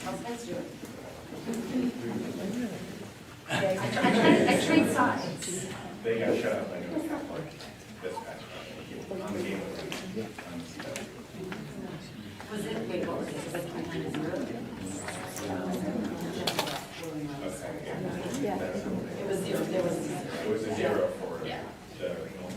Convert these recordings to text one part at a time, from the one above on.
How's guys doing? I trade sides. They got shut up, I know, this patch, on the game. Was it, wait, what was it? Was it 29-0? Yeah. It was 0, there was 0. It was a 0 for Yeah. the original.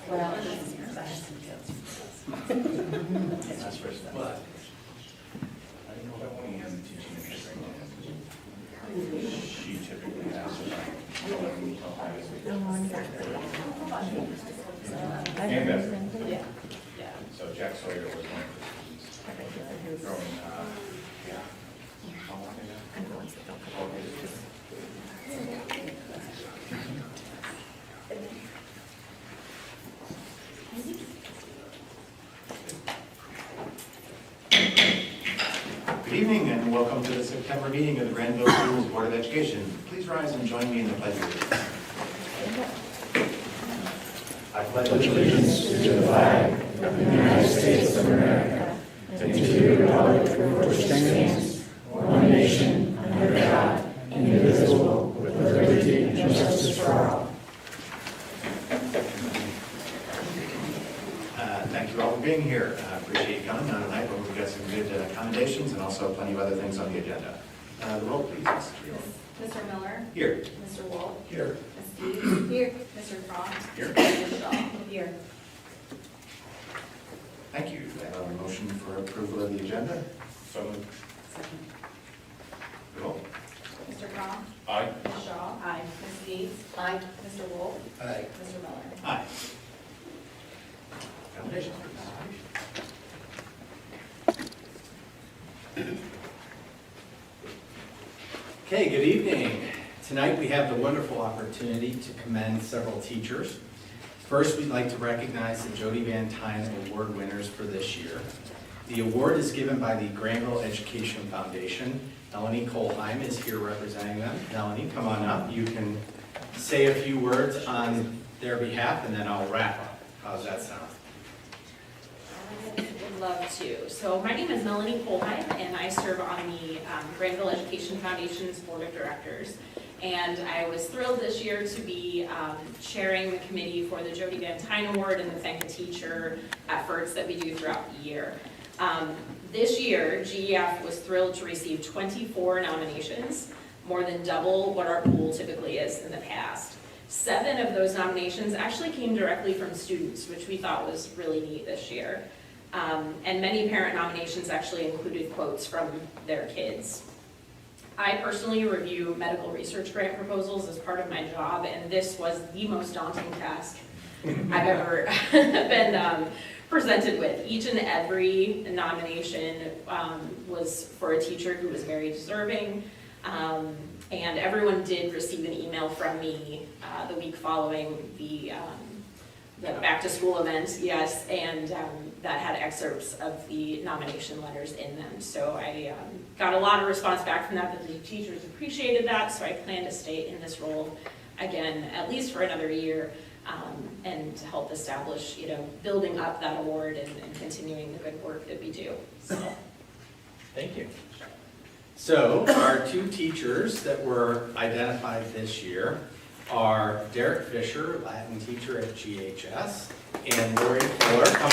Well, That's first step. But when he has a teaching assistant, she typically asks about and that's, yeah. so Jack Sawyer was one of the students growing, yeah. How long ago? Good evening and welcome to the September meeting of the Granville Schools Board of Education. Please rise and join me in the pledge of allegiance. I pledge allegiance to the flag of the United States of America and to the republic for which it stands, one nation, under God, indivisible, with liberty and justice for all. Thank you all for being here. I appreciate you coming on tonight, but we've got some good commendations and also plenty of other things on the agenda. The roll, please. Mr. Miller? Here. Mr. Wolf? Here. Ms. Dees? Here. Mr. Cron? Here. Ms. Shaw? Here. Thank you. Do I have a motion for approval of the agenda? So moved. Second. Roll. Mr. Cron? Aye. Ms. Shaw? Aye. Ms. Dees? Aye. Mr. Wolf? Aye. Mr. Miller? Aye. Commendations, please. Okay, good evening. Tonight we have the wonderful opportunity to commend several teachers. First, we'd like to recognize the Jody Van Tyne Award winners for this year. The award is given by the Granville Education Foundation. Melanie Kohlheim is here representing them. Melanie, come on up. You can say a few words on their behalf and then I'll wrap up. How's that sound? I would love to. So my name is Melanie Kohlheim, and I serve on the Granville Education Foundation's Board of Directors. And I was thrilled this year to be chairing the committee for the Jody Van Tyne Award and the Thank a Teacher efforts that we do throughout the year. This year, GEF was thrilled to receive 24 nominations, more than double what our pool typically is in the past. 7 of those nominations actually came directly from students, which we thought was really neat this year. And many parent nominations actually included quotes from their kids. I personally review medical research grant proposals as part of my job, and this was the most daunting task I've ever been presented with. Each and every nomination was for a teacher who was very deserving, and everyone did receive an email from me the week following the back to school event, yes, and that had excerpts of the nomination letters in them. So I got a lot of response back from that the teachers appreciated that, so I plan to stay in this role again, at least for another year, and to help establish, building up that award and continuing the good work that we do. So. Thank you. So our 2 teachers that were identified this year are Derek Fisher, Latin teacher at GHS, and Lori Fuller. Come on.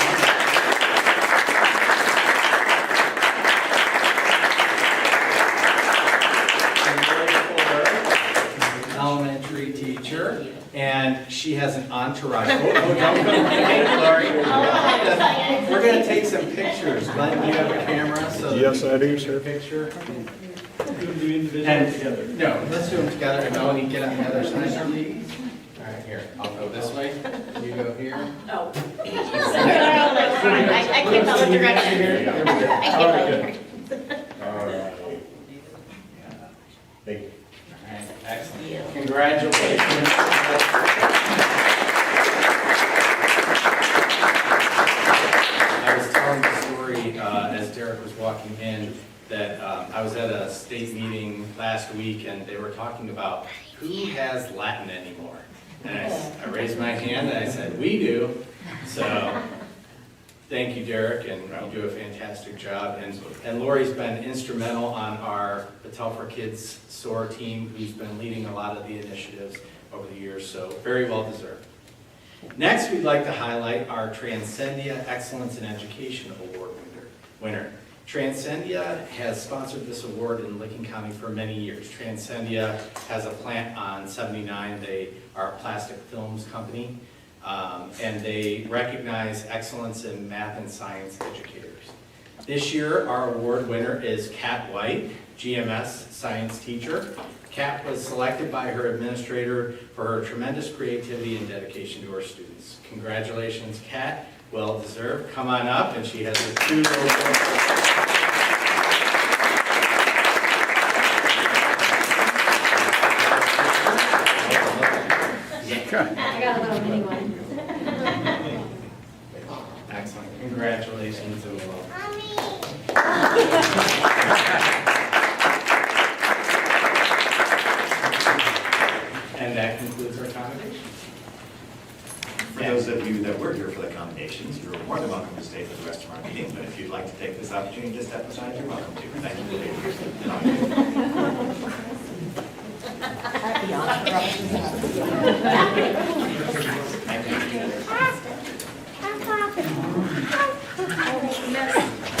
And Lori Fuller, elementary teacher, and she has an entourage. Oh, don't go away, Lori. We're going to take some pictures. Glenn, do you have a camera? So Yes, I do, take sir. a picture. Do individually together. No, let's do them together. And Melanie, get on the other side, please. All right, here. I'll go this way. You go here. Oh. I can't tell the direction. There we go. I can't tell the direction. All right. Thank you. All right, excellent. Congratulations. I was at a state meeting last week and they were talking about who has Latin anymore. And I raised my hand and I said, we do. So thank you, Derek, and you do a fantastic job. And Lori's been instrumental on our Battelle for Kids SOAR team, who's been leading a lot of the initiatives over the years, so very well deserved. Next, we'd like to highlight our Transcendia Excellence in Education Award winner. Transcendia has sponsored this award in Licking County for many years. Transcendia has a plant on 79. They are a plastic films company, and they recognize excellence in math and science educators. This year, our award winner is Kat White, GMS science teacher. Kat was selected by her administrator for her tremendous creativity and dedication to her students. Congratulations, Kat. Well deserved. Come on up, and she has her 2 little I got a little mini one. Excellent. Congratulations as well. And that concludes our commendation. For those of you that were here for the commendations, you're more than welcome to stay for the rest of our meeting, but if you'd like to take this opportunity to step aside, you're welcome to. Thank you for being here.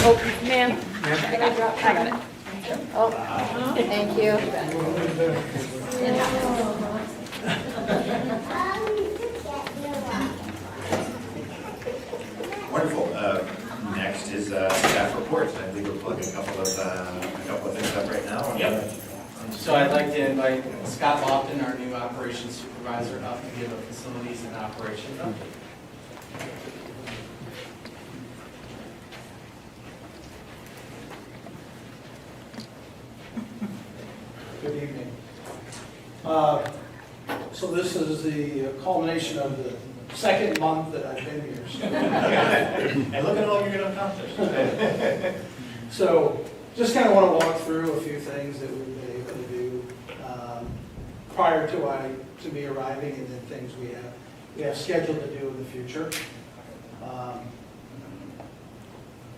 Oh, ma'am. I got it. Oh, thank you. Wonderful. Next is staff reports. I think we're plugging a couple of things up right now. Yep. So I'd like to invite Scott Lofton, our new operations supervisor, up to give a facilities and operations update. Good evening. So this is the culmination of the second month that I've been here. And look at all you're going to accomplish. So just kind of want to walk through a few things that we've been able to do prior to me arriving, and then things we have scheduled to do in the future.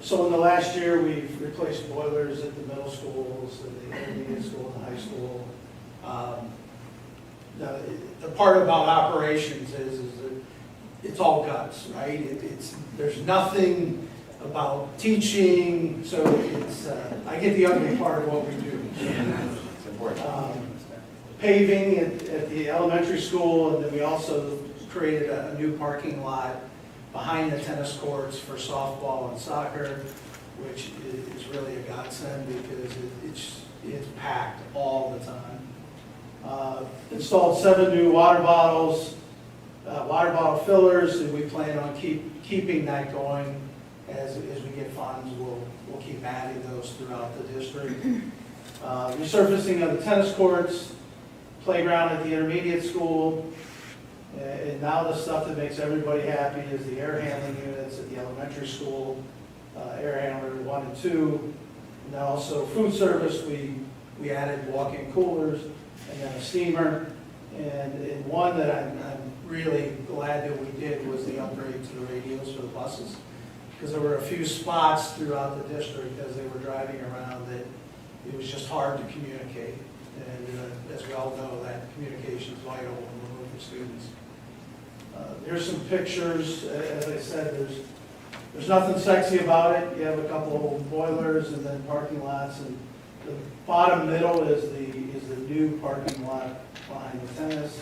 So in the last year, we've replaced boilers at the middle schools, at the intermediate school, and the high school. The part about operations is that it's all guts, right? There's nothing about teaching, so I get the ugly part of what we do. It's important. Paving at the elementary school, and then we also created a new parking lot behind the tennis courts for softball and soccer, which is really a godsend because it's packed all the time. Installed 7 new water bottle fillers, and we plan on keeping that going as we get funds. We'll keep adding those throughout the district. Resurfacing of the tennis courts, playground at the intermediate school, and now the stuff that makes everybody happy is the air handling units at the elementary school, air handler 1 and 2, and then also food service. We added walk-in coolers and then a steamer, and one that I'm really glad that we did was the upgrade to the radios for the buses, because there were a few spots throughout the district as they were driving around that it was just hard to communicate. And as we all know, that communication is vital when we're moving students. Here's some pictures. As I said, there's nothing sexy about it. You have a couple of boilers and then parking lots, and the bottom middle is the new parking lot behind the tennis.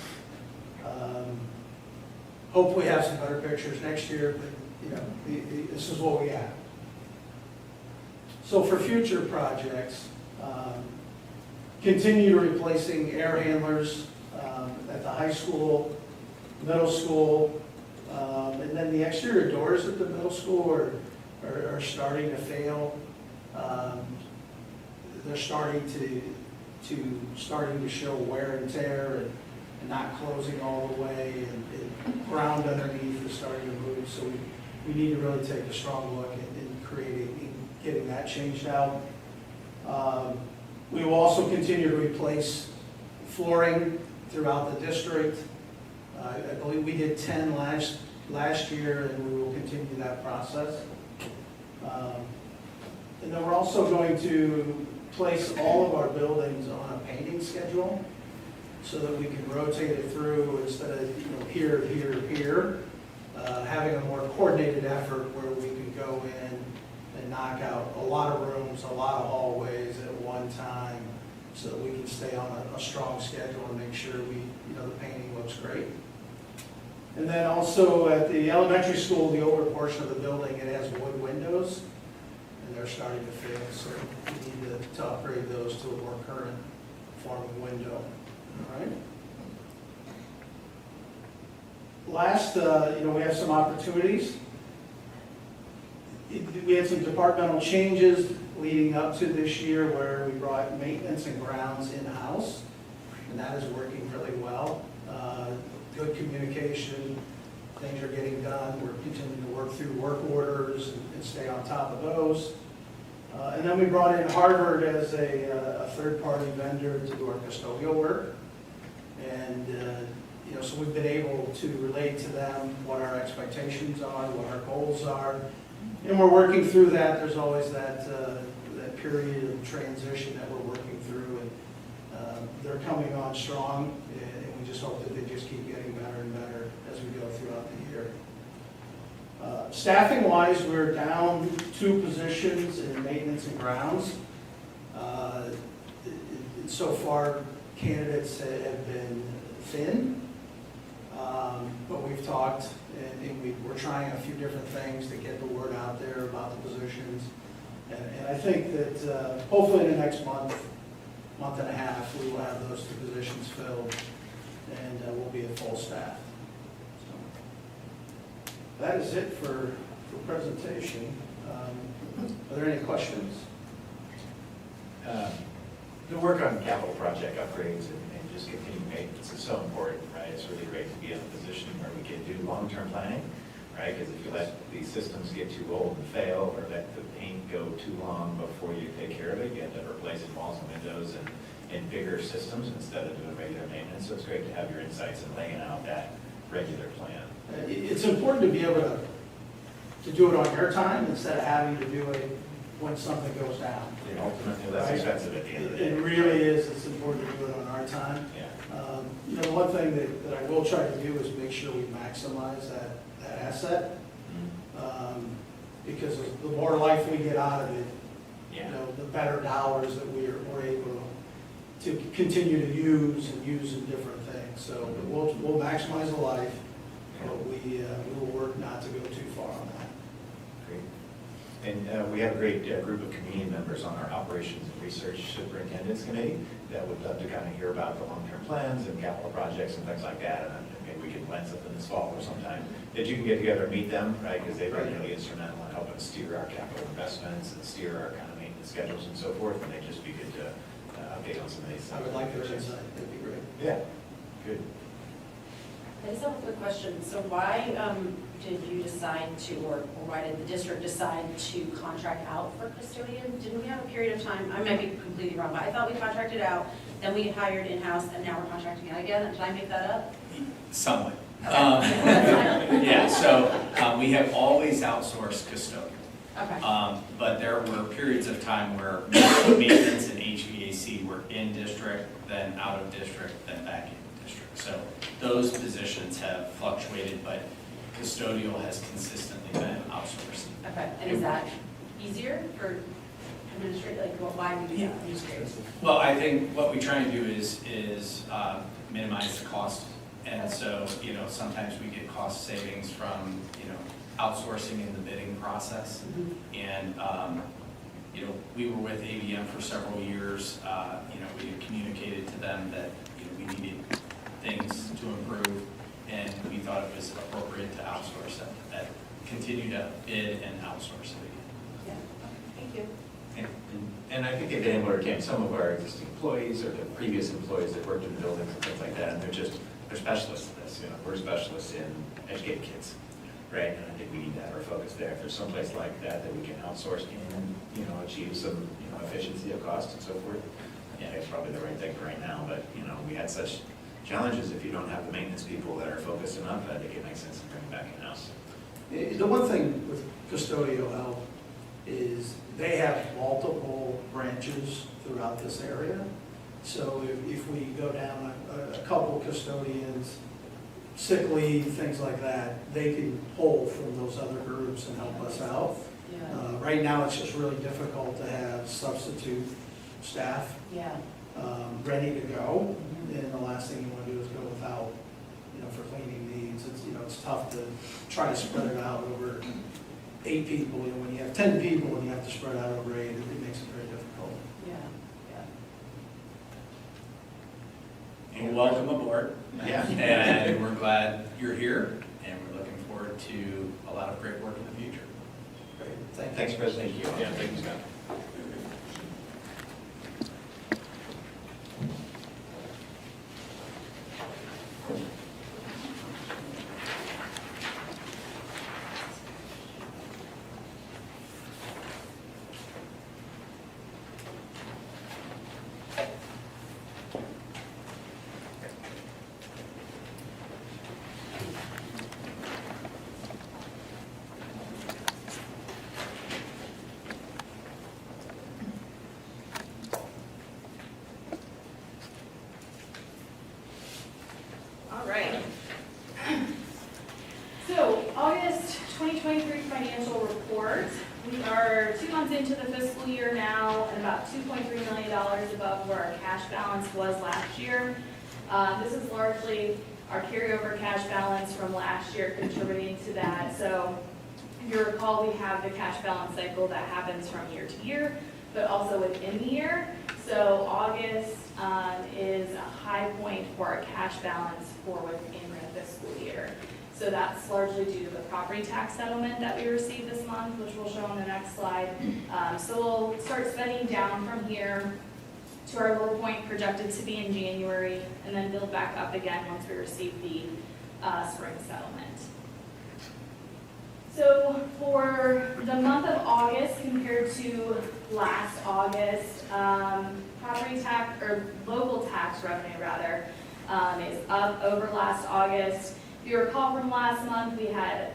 Hope we have some better pictures next year, but this is what we have. So for future projects, continue replacing air handlers at the high school, middle school, and then the exterior doors at the middle school are starting to fail. They're starting to show wear and tear and not closing all the way, and ground underneath is starting to move. So we need to really take a strong look in getting that changed out. We will also continue to replace flooring throughout the district. I believe we did 10 last year, and we will continue that process. And then we're also going to place all of our buildings on a painting schedule so that we can rotate it through instead of, here, here, here. Having a more coordinated effort where we can go in and knock out a lot of rooms, a lot of hallways at one time, so that we can stay on a strong schedule and make sure the painting looks great. And then also at the elementary school, the older portion of the building, it has wood windows, and they're starting to fail, so we need to upgrade those to a more current form of window. All right. Last, we have some opportunities. We had some departmental changes leading up to this year where we brought maintenance and grounds in-house, and that is working really well. Good communication, things are getting done. We're continuing to work through work orders and stay on top of those. And then we brought in Harvard as a third-party vendor to do our custodial work. And so we've been able to relate to them what our expectations are, what our goals are. And we're working through that. There's always that period of transition that we're working through. And they're coming on strong, and we just hope that they just keep getting better and better as we go throughout the year. Staffing-wise, we're down 2 positions in maintenance and grounds. So far, candidates have been thin, but we've talked, and we're trying a few different things to get the word out there about the positions. And I think that hopefully in the next month and a half, we will have those 2 positions filled, and we'll be at full staff. So that is it for presentation. Are there any questions? The work on capital project upgrades and just continued maintenance is so important, right? It's really great to be in a position where we can do long-term planning, right? Because if you let these systems get too old and fail, or let the paint go too long before you take care of it, you end up replacing walls and windows in bigger systems instead of doing regular maintenance. So it's great to have your insights and laying out that regular plan. It's important to be able to do it on your time instead of having to do it when something goes down. Ultimately, less expensive at the end of the day. It really is. It's important to do it on our time. Yeah. The one thing that I will try to do is make sure we maximize that asset. Because the more life we get out of it, the better dollars that we're able to continue to use in different things. So we'll maximize the life, but we will work not to go too far on that. Great. And we have a great group of community members on our Operations and Research Superintendent's Committee that would love to kind of hear about the long-term plans and capital projects and things like that. And maybe we can plan something this fall or sometime that you can get together and meet them, right? Because they've been really instrumental in helping steer our capital investments and steer our kind of maintenance schedules and so forth. And they'd just be good to update on some of these things. I would like their insight. That'd be great. Yeah, good. I just have a quick question. So why did you decide to, or why did the district decide to contract out for custodian? Didn't we have a period of time, I might be completely wrong, but I thought we contracted out, then we hired in-house, and now we're contracting out again? Did I make that up? Somewhat. Okay. Yeah, so we have always outsourced custodian. Okay. But there were periods of time where maintenance and HVAC were in district, then out of district, then back in district. So those positions have fluctuated, but custodial has consistently been outsourced. Okay, and is that easier for administrative, like, why would you do that? I'm just curious. Well, I think what we try and do is minimize the cost. And so, sometimes we get cost savings from, outsourcing in the bidding process. And, we were with ABM for several years. We had communicated to them that, we needed things to improve, and we thought it was appropriate to outsource it, continue to bid and outsource it again. Yeah, okay, thank you. And I think again, we're getting some of our existing employees or the previous employees that worked in buildings and things like that, and they're specialists in this. We're specialists in educating kids. right? And I think we need to have our focus there. If there's someplace like that that we can outsource and, achieve some, efficiency of cost and so forth, yeah, it's probably the right thing for right now, but, we had such challenges. If you don't have the maintenance people that are focused enough, I think it makes sense to bring them back in-house. The one thing with custodial help is they have multiple branches throughout this area. So if we go down a couple custodians, sick leave, things like that, they can pull from those other groups and help us out. Right now, it's just really difficult to have substitute staff Yeah. ready to go. And the last thing you want to do is go without, for cleaning needs. It's tough to try to spread it out over 8 people. When you have 10 people and you have to spread out over 8, it makes it very difficult. Well, welcome aboard. Yeah. And we're glad you're here, and we're looking forward to a lot of great work in the future. Great. Thanks, President. Thank you. Yeah, thank you, Scott. All right. So, August 2023 financial report. We are 2 months into the fiscal year now, and about $2.3 million above where our cash balance was last year. This is largely our carryover cash balance from last year contributing to that. So, if you recall, we have the cash balance cycle that happens from year to year, but also within the year. So August is a high point for our cash balance for within the fiscal year. So that's largely due to the property tax settlement that we received this month, which we'll show on the next slide. So we'll start spending down from here to our low point projected to be in January, and then build back up again once we receive the spring settlement. So for the month of August compared to last August, property tax, or local tax revenue rather, is up over last August. If you recall from last month, we had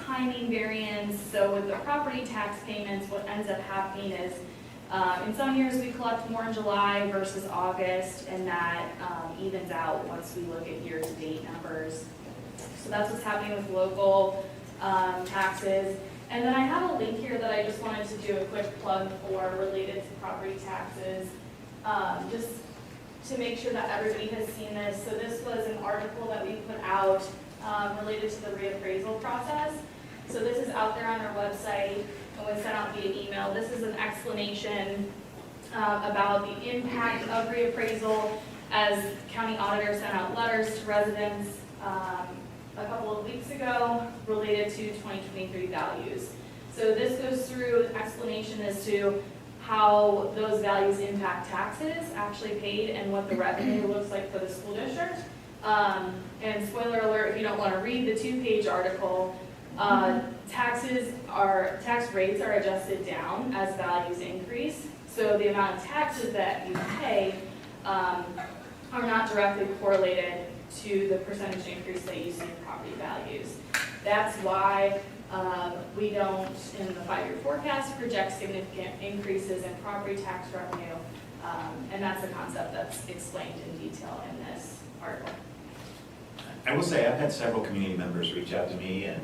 timing variance. So with the property tax payments, what ends up happening is in some years we collect more in July versus August, and that evens out once we look at year-to-date numbers. So that's what's happening with local taxes. And then I have a link here that I just wanted to do a quick plug for related to property taxes, just to make sure that everybody has seen this. So this was an article that we put out related to the reappraisal process. So this is out there on our website and was sent out via email. This is an explanation about the impact of reappraisal as county auditor sent out letters to residents a couple of weeks ago related to 2023 values. So this goes through an explanation as to how those values impact taxes actually paid and what the revenue looks like for the school district. And spoiler alert, if you don't want to read the 2-page article, tax rates are adjusted down as values increase. So the amount of taxes that you pay are not directly correlated to the percentage increase that you see in property values. That's why we don't, in the 5-year forecast, project significant increases in property tax revenue, and that's a concept that's explained in detail in this article. I will say I've had several community members reach out to me and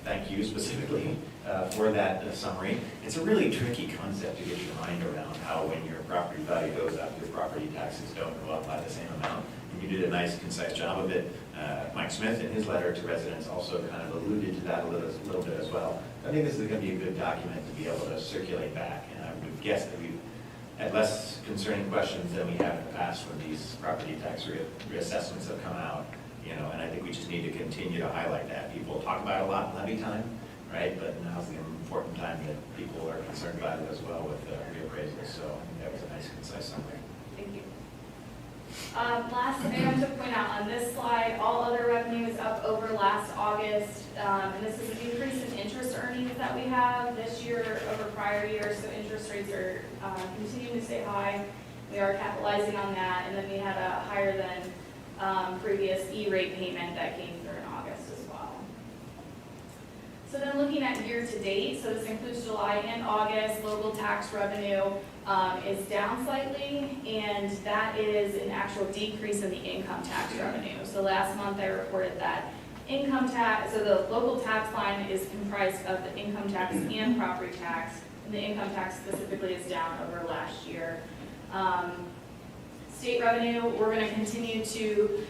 thank you specifically for that summary. It's a really tricky concept to get your mind around, how when your property value goes up, your property taxes don't go up by the same amount. And you did a nice, concise job of it. Mike Smith, in his letter to residents, also kind of alluded to that a little bit as well. I think this is going to be a good document to be able to circulate back. And I would guess that we've had less concerning questions than we have in the past when these property tax reassessments have come out. And I think we just need to continue to highlight that. People talk about it a lot in levy time, right? But now's the important time that people are concerned about it as well with reappraisals. So I think that was a nice, concise summary. Thank you. Last item to point out on this slide, all other revenue is up over last August. And this is an increase in interest earnings that we have this year over prior years. So interest rates are continuing to stay high. We are capitalizing on that. And then we had a higher than previous E-rate payment that came through in August as well. So then looking at year to date, so this includes July and August, local tax revenue is down slightly, and that is an actual decrease in the income tax revenue. So last month I reported that income tax, so the local tax line is comprised of the income tax and property tax, and the income tax specifically is down over last year. State revenue, we're going to continue to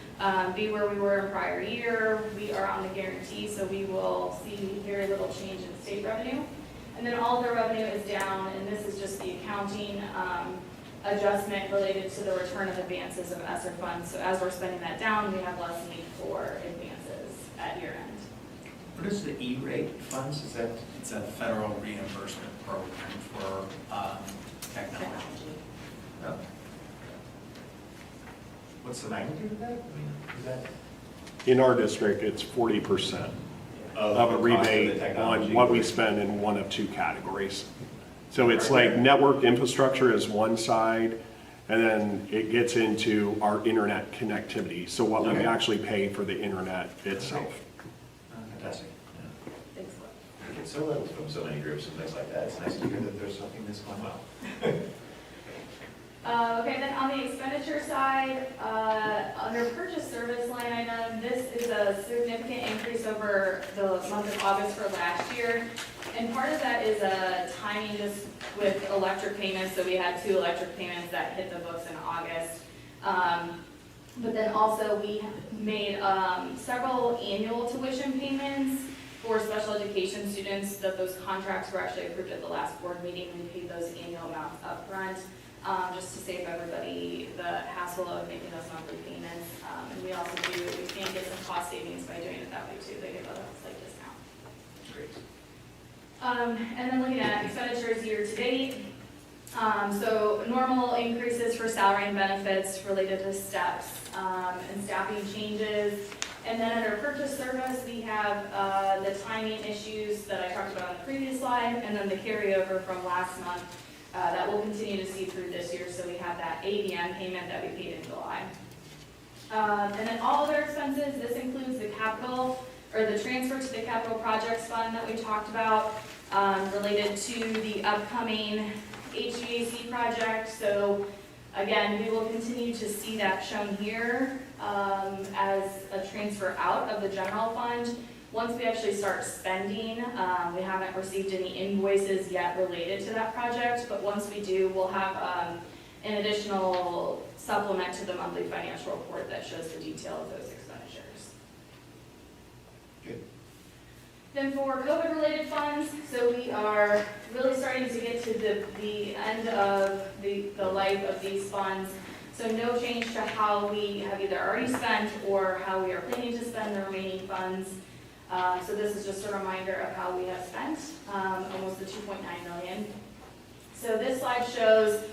be where we were in prior year. We are on the guarantee, so we will see very little change in state revenue. And then all of the revenue is down, and this is just the accounting adjustment related to the return of advances of ESSER funds. So as we're spending that down, we have less need for advances at year end. What is the E-rate funds? Is that? It's a federal reimbursement program for technology. Oh. What's the magnitude of that? I mean, is that? In our district, it's 40% of a the cost of the rebate technology? on what we spend in one of two categories. So it's like network infrastructure is one side, and then it gets into our internet connectivity. So what we Okay. actually pay for the internet itself. Fantastic. Yeah. We get so little from so many groups and things like that. It's nice to hear that there's something that's going well. Okay, then on the expenditure side, under purchase service line item, this is a significant increase over the month of August for last year. And part of that is a timing just with electric payments. So we had 2 electric payments that hit the books in August. But then also we made several annual tuition payments for special education students that those contracts were actually approved at the last board meeting. We paid those annual amounts upfront. Just to save everybody the hassle of making those monthly payments. And we also we can get some cost savings by doing it that way too. They give a slight discount. Great. And then looking at expenditures year to date. So normal increases for salary and benefits related to steps and staffing changes. And then under purchase service, we have the timing issues that I talked about on the previous slide, and then the carryover from last month. That we'll continue to see through this year, so we have that ADM payment that we paid in July. And then all other expenses, this includes the capital, or the transfer to the capital projects fund that we talked about, related to the upcoming HVAC project. So again, we will continue to see that shown here as a transfer out of the general fund. Once we actually start spending, we haven't received any invoices yet related to that project, but once we do, we'll have an additional supplement to the monthly financial report that shows the detail of those expenditures. Good. Then for COVID-related funds, so we are really starting to get to the end of the life of these funds. So no change to how we have either already spent or how we are planning to spend the remaining funds. So this is just a reminder of how we have spent almost the $2.9 million. So this slide shows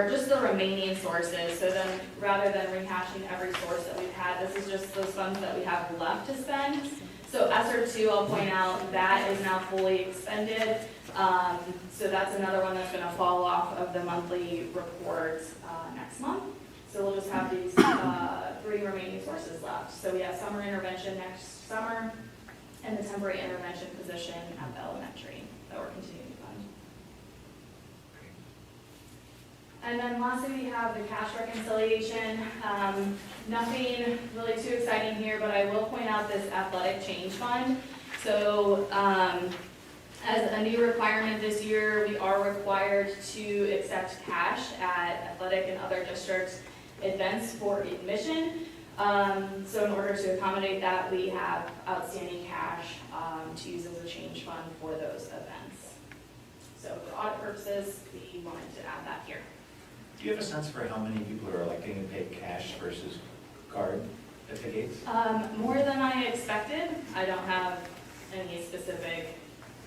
just the remaining sources. So then rather than rehashing every source that we've had, this is just those funds that we have left to spend. So ESSER 2, I'll point out, that is now fully expended. So that's another one that's going to fall off of the monthly report next month. So we'll just have these 3 remaining sources left. So we have summer intervention next summer, and the temporary intervention position at the elementary that we're continuing to fund. And then lastly, we have the cash reconciliation. Nothing really too exciting here, but I will point out this athletic change fund. So as a new requirement this year, we are required to accept cash at athletic and other districts events for admission. So in order to accommodate that, we have outstanding cash to use as a change fund for those events. So for audit purposes, we wanted to add that here. Do you have a sense for how many people are electing to pay cash versus card at the gates? More than I expected. I don't have any specific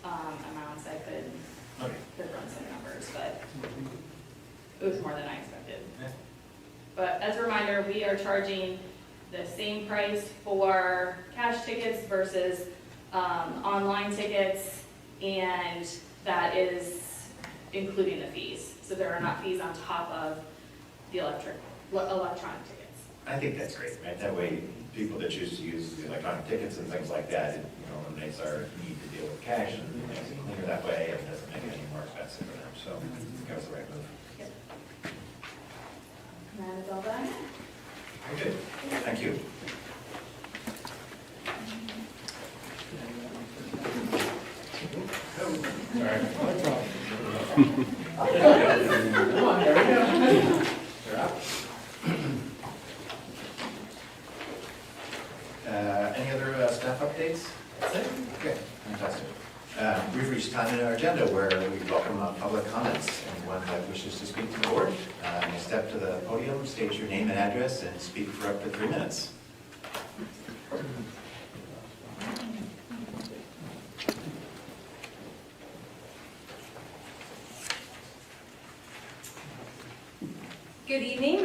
amounts. I could run some numbers, but it was more than I expected. Yeah. But as a reminder, we are charging the same price for cash tickets versus online tickets, and that is including the fees. So there are not fees on top of the electronic tickets. I think that's great, right? That way, people that choose to use the electronic tickets and things like that, it, eliminates our need to deal with cash and makes it cleaner that way and doesn't make it any more expensive for them. So I think that was the right move. Yep. And that is all that I have. Very good. Thank you. Come on, there we go. You're up. Any other staff updates? That's it? Okay, fantastic. We've reached time in our agenda where we welcome public comments. Anyone that wishes to speak to the board, may step to the podium, state your name and address, and speak for up to 3 minutes. Good evening,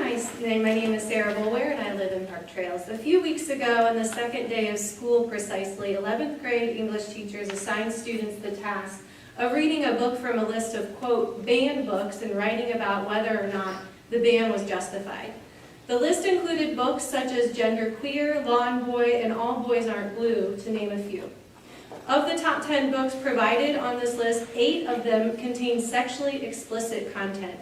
my name is Sarah Boulware and I live in Park Trails. A few weeks ago, on the second day of school precisely, 11th grade English teachers assigned students the task of reading a book from a list of, quote, banned books and writing about whether or not the ban was justified. The list included books such as Genderqueer, Lawn Boy, and All Boys Aren't Blue, to name a few. Of the top 10 books provided on this list, 8 of them contain sexually explicit content.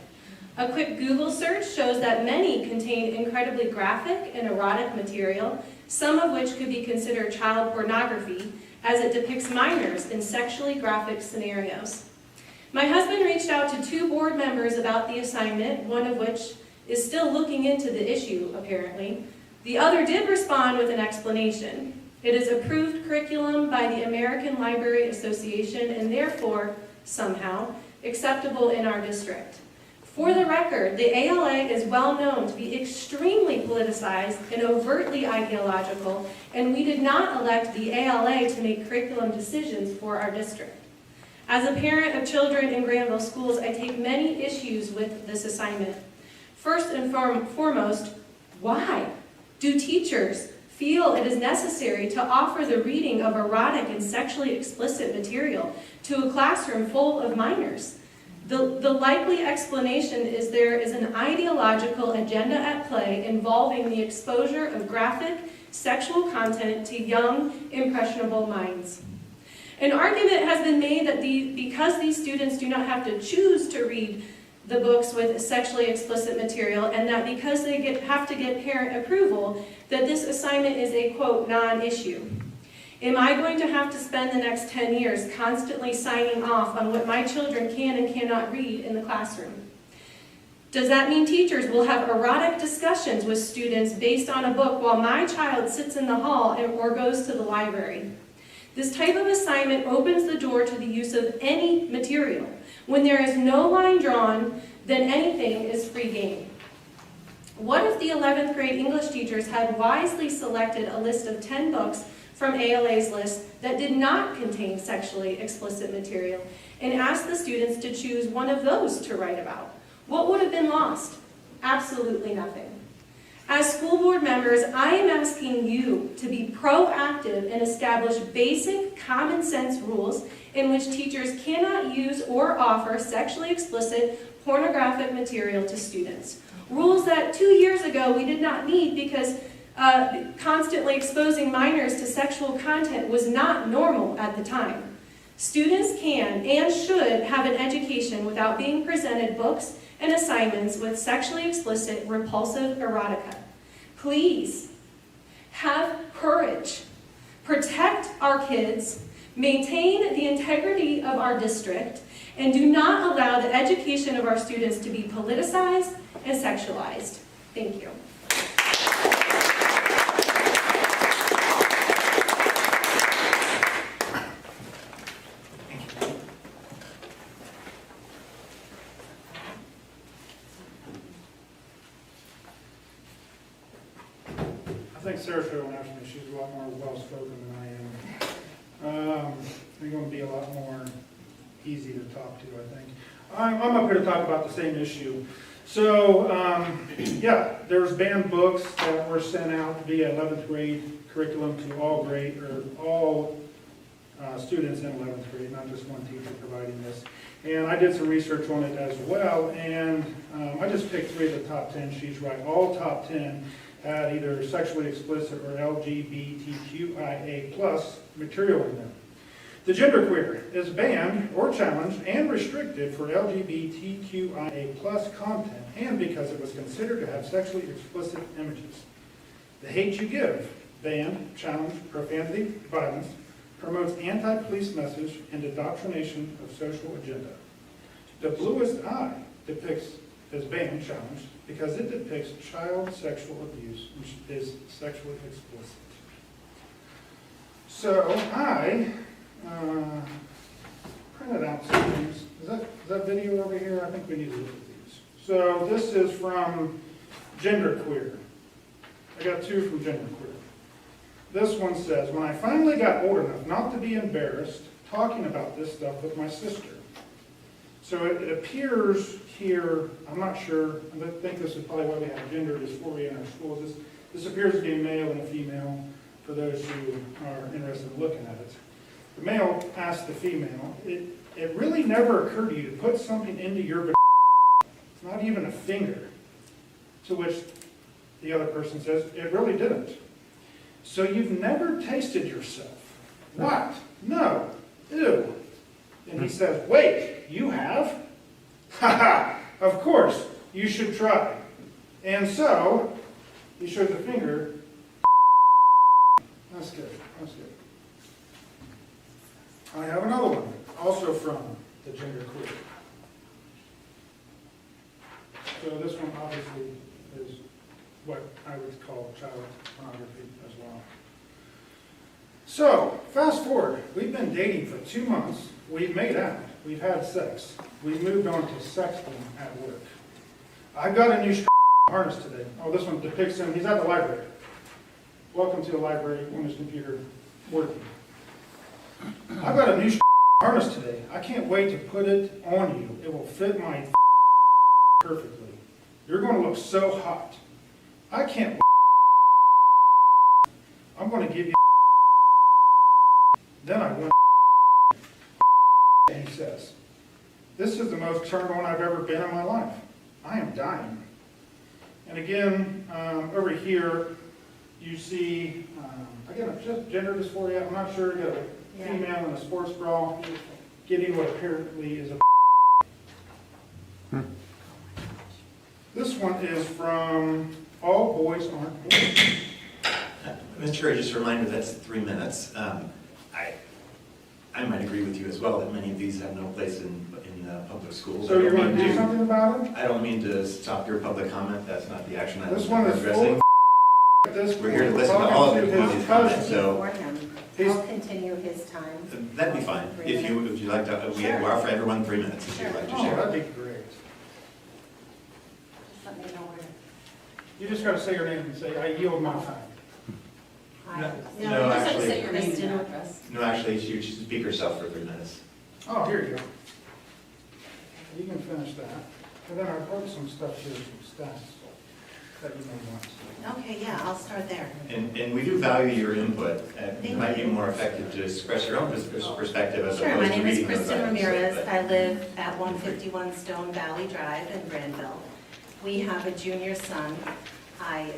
A quick Google search shows that many contain incredibly graphic and erotic material, some of which could be considered child pornography, as it depicts minors in sexually graphic scenarios. My husband reached out to 2 board members about the assignment, one of which is still looking into the issue, apparently. The other did respond with an explanation. It is approved curriculum by the American Library Association and therefore, somehow, acceptable in our district. For the record, the ALA is well known to be extremely politicized and overtly ideological, and we did not elect the ALA to make curriculum decisions for our district. As a parent of children in Granville schools, I take many issues with this assignment. First and foremost, why do teachers feel it is necessary to offer the reading of erotic and sexually explicit material to a classroom full of minors? The likely explanation is there is an ideological agenda at play involving the exposure of graphic sexual content to young, impressionable minds. An argument has been made that because these students do not have to choose to read the books with sexually explicit material, and that because they have to get parent approval, that this assignment is a, quote, non-issue. Am I going to have to spend the next 10 years constantly signing off on what my children can and cannot read in the classroom? Does that mean teachers will have erotic discussions with students based on a book while my child sits in the hall or goes to the library? This type of assignment opens the door to the use of any material. When there is no line drawn, then anything is free game. What if the 11th grade English teachers had wisely selected a list of 10 books from ALA's list that did not contain sexually explicit material and asked the students to choose one of those to write about? What would have been lost? Absolutely nothing. As school board members, I am asking you to be proactive and establish basic common sense rules in which teachers cannot use or offer sexually explicit pornographic material to students. Rules that 2 years ago we did not need because constantly exposing minors to sexual content was not normal at the time. Students can and should have an education without being presented books and assignments with sexually explicit, repulsive erotica. Please, have courage. Protect our kids, maintain the integrity of our district, and do not allow the education of our students to be politicized and sexualized. Thank you. I think Sarah will ask me. She's a lot more well-spoken than I am. They're going to be a lot more easy to talk to, I think. I'm up here to talk about the same issue. So, yeah, there's banned books that were sent out via 11th grade curriculum to all students in 11th grade, not just one teacher providing this. And I did some research on it as well, and I just picked 3 of the top 10. She's right. All top 10 had either sexually explicit or LGBTQIA+ material in them. The genderqueer is banned or challenged and restricted for LGBTQIA+ content and because it was considered to have sexually explicit images. The Hate U Give, banned, challenged, profanity, violence, promotes anti-police message and indoctrination of social agenda. The Bluest Eye is banned, challenged, because it depicts child sexual abuse, which is sexually explicit. So I printed out some things. Is that video over here? I think we need to look at these. So this is from Genderqueer. I got 2 from Genderqueer. This one says, when I finally got old enough not to be embarrassed talking about this stuff with my sister. So it appears here, I'm not sure, I think this is probably why we have gender dysphoria in our schools. This appears to be a male and a female for those who are interested in looking at it. The male asked the female, it really never occurred to you to put something into your vagina. It's not even a finger. To which the other person says, it really didn't. So you've never tasted yourself. What? No. Ew. And he says, wait, you have? Ha ha, of course, you should try. And so, he showed the finger. That's good, that's good. I have another one, also from the Genderqueer. So this one obviously is what I would call child pornography as well. So, fast forward, we've been dating for 2 months, we've made out, we've had sex, we've moved on to sexting at work. I've got a new harness today. Oh, this one depicts him, he's at the library. Welcome to the library on his computer, working. I've got a new harness today. I can't wait to put it on you. It will fit my perfectly. You're going to look so hot. I can't wait. I'm going to give you. Then I went. And he says, this is the most turned on I've ever been in my life. I am dying. And again, over here, you see, again, just gender dysphoria. I'm not sure. You got a female in a sports bra getting what apparently is a. This one is from All Boys Aren't Boys. Mr. Chair, just a reminder, that's 3 minutes. I might agree with you as well that many of these have no place in public schools. So you're going to do something about it? I don't mean to stop your public comment. That's not the action I'm This one is addressing. We're here to listen to all of your public comments, so I'll continue his time. that'd be fine. If you like to, we offer everyone 3 minutes if you'd like to Oh, share. that'd be great. Just let me know where. You just got to say your name and say, I yield my time. No, You just have to actually, say your name and address. no, actually, she should speak herself for 3 minutes. Oh, here you go. You can finish that. And then I wrote some stuff here, some stats that you may want to. Okay, yeah, I'll start there. And we do value your input. It might be more effective to express your own perspective as Sure, my opposed to name is reading those Kristen items. Ramirez. But- I live at 151 Stone Valley Drive in Granville. We have a junior son. I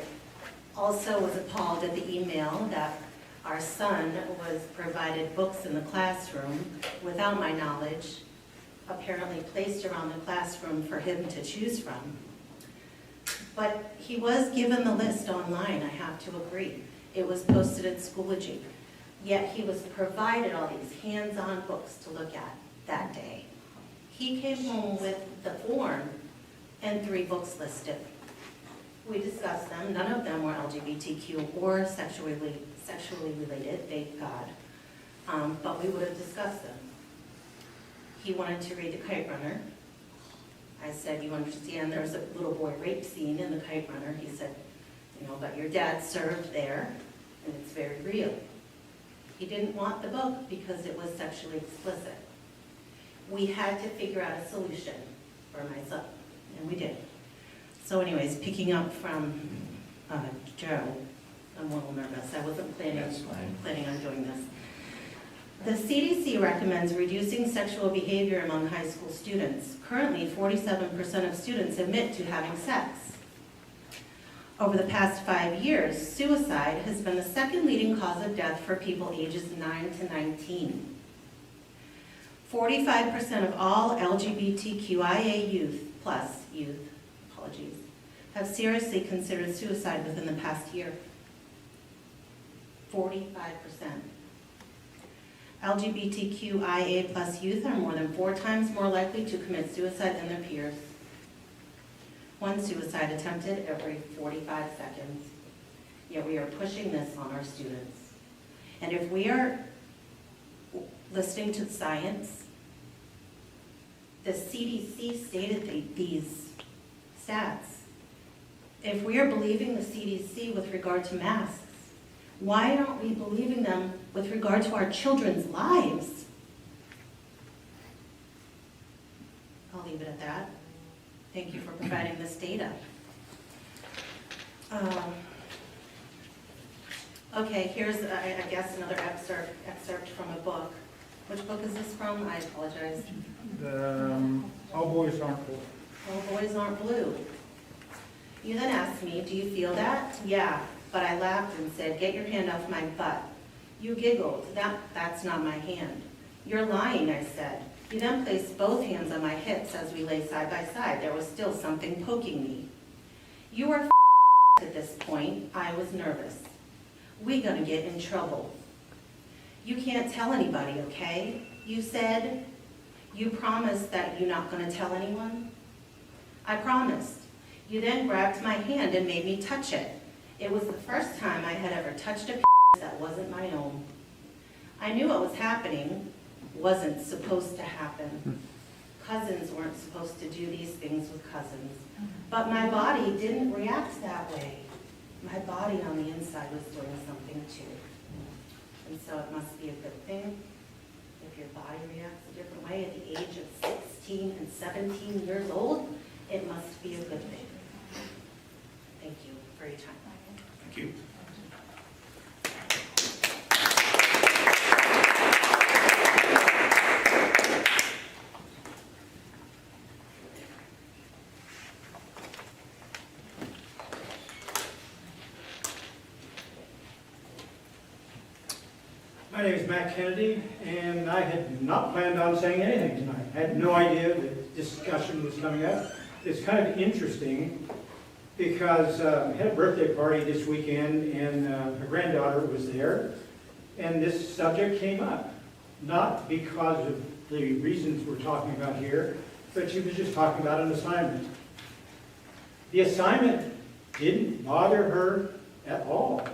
also was appalled at the email that our son was provided books in the classroom without my knowledge, apparently placed around the classroom for him to choose from. But he was given the list online, I have to agree. It was posted at Schoology. Yet he was provided all these hands-on books to look at that day. He came home with the form and 3 books listed. We discussed them. None of them were LGBTQ or sexually related, thank God. But we would have discussed them. He wanted to read The Kite Runner. I said, you understand there's a little boy rape scene in The Kite Runner. He said, but your dad served there, and it's very real. He didn't want the book because it was sexually explicit. we had to figure out a solution for my son, and we did. So anyways, picking up from Joe, I'm a little nervous. I wasn't That's fine. planning on doing this. The CDC recommends reducing sexual behavior among high school students. Currently, 47% of students admit to having sex. Over the past 5 years, suicide has been the second leading cause of death for people ages 9 to 19. 45% of all LGBTQIA youth, have seriously considered suicide within the past year. 45%. LGBTQIA+ youth are more than 4 times more likely to commit suicide than their peers. One suicide attempted every 45 seconds. Yet we are pushing this on our students. And if we are listening to science, the CDC stated these stats. If we are believing the CDC with regard to masks, why aren't we believing them with regard to our children's lives? I'll leave it at that. Thank you for providing this data. Okay, here's, I guess, another excerpt from a book. Which book is this from? I apologize. All boys aren't blue. All boys aren't blue. You then asked me, do you feel that? Yeah, but I laughed and said, get your hand off my butt. You giggled, that's not my hand. You're lying, I said. You then placed both hands on my hips as we lay side by side. There was still something poking me. You were at this point. I was nervous. We gonna get in trouble. You can't tell anybody, okay? You said. You promised that you're not gonna tell anyone? I promised. You then grabbed my hand and made me touch it. It was the first time I had ever touched a that wasn't my own. I knew what was happening wasn't supposed to happen. Cousins weren't supposed to do these things with cousins. But my body didn't react that way. My body on the inside was doing something too. And so it must be a good thing if your body reacts a different way at the age of 16 and 17 years old. It must be a good thing. Thank you for your time. Thank you. My name is Matt Kennedy, and I had not planned on saying anything tonight. I had no idea that discussion was coming up. It's kind of interesting because I had a birthday party this weekend, and her granddaughter was there, and this subject came up. Not because of the reasons we're talking about here, but she was just talking about an assignment. The assignment didn't bother her at all.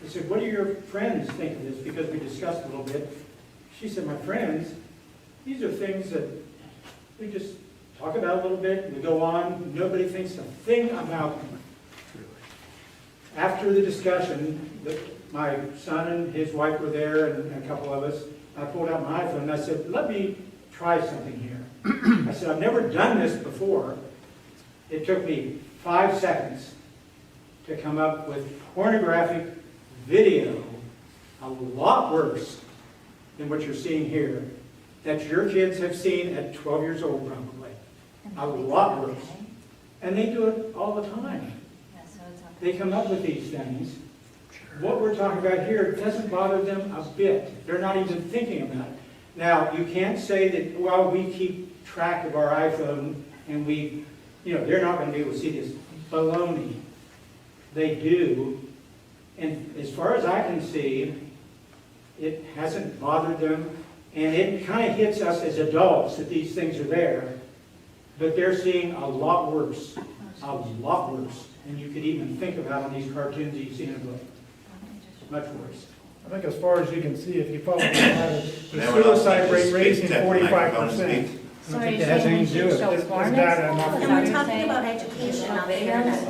I said, what do your friends think of this? Because we discussed a little bit. She said, my friends, these are things that we just talk about a little bit, we go on, nobody thinks a thing about them. After the discussion, my son and his wife were there, and a couple of us, I pulled out my iPhone and I said, let me try something here. I said, I've never done this before. It took me 5 seconds to come up with pornographic video, a lot worse than what you're seeing here, that your kids have seen at 12 years old probably. A lot worse. And they do it all the time. They come up with these things. What we're talking about here doesn't bother them a bit. They're not even thinking about it. Now, you can't say that, well, we keep track of our iPhone and we, they're not going to be able to see this. Baloney. They do. And as far as I can see, it hasn't bothered them. And it kind of hits us as adults that these things are there. But they're seeing a lot worse. A lot worse than you could even think about on these cartoons that you see in a book. Much worse. I think as far as you can see, if you follow the suicide rate raising 45%. I don't think it has anything to do with it. There's data enough. And we're talking about education on the internet.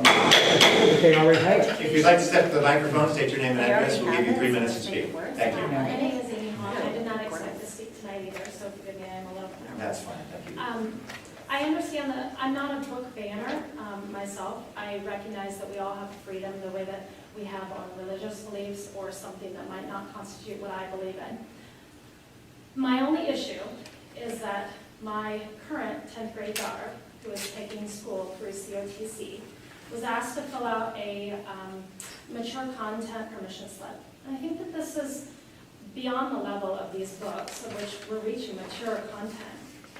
Okay, all right. If you'd like to step to the microphone, state your name and address, we'll give you 3 minutes to speak. Thank you. My name is Amy Hall. I did not expect to speak tonight either, so forgive me, I'm a little bit nervous. That's fine, thank you. I understand that I'm not a book banner myself. I recognize that we all have freedom the way that we have on religious beliefs or something that might not constitute what I believe in. My only issue is that my current 10th grade daughter, who is taking school through COTC, was asked to fill out a mature content permission slip. And I think that this is beyond the level of these books, of which we're reaching mature content.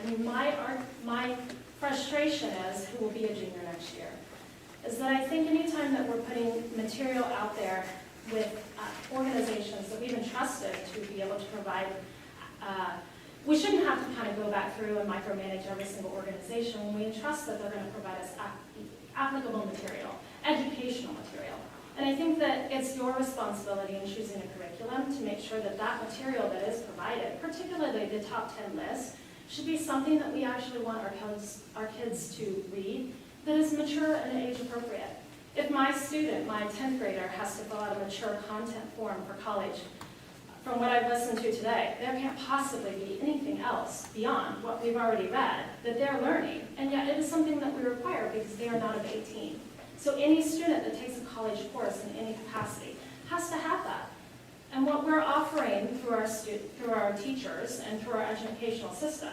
I mean, my frustration is, who will be a junior next year, is that I think anytime that we're putting material out there with organizations that we've entrusted to be able to provide, we shouldn't have to kind of go back through and micromanage every single organization when we entrust that they're going to provide us applicable material, educational material. And I think that it's your responsibility in choosing a curriculum to make sure that that material that is provided, particularly the top 10 list, should be something that we actually want our kids to read that is mature and age appropriate. If my student, my 10th grader, has to fill out a mature content form for college, from what I've listened to today, there can't possibly be anything else beyond what we've already read that they're learning. And yet it is something that we require because they are not of 18. So any student that takes a college course in any capacity has to have that. And what we're offering through our teachers and through our educational system,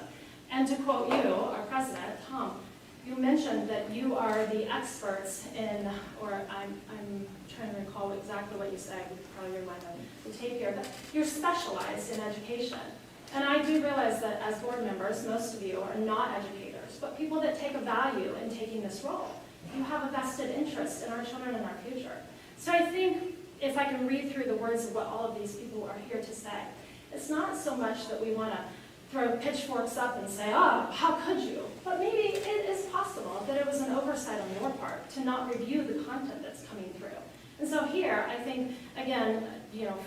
and to quote you, our president, Tom, you mentioned that you are the experts in, or I'm trying to recall exactly what you said, you could probably remind the tape here, but you're specialized in education. And I do realize that as board members, most of you are not educators, but people that take a value in taking this role. You have a vested interest in our children and our future. So I think if I can read through the words of what all of these people are here to say, it's not so much that we want to throw pitchforks up and say, oh, how could you? But maybe it is possible that it was an oversight on your part to not review the content that's coming through. And so here, I think, again,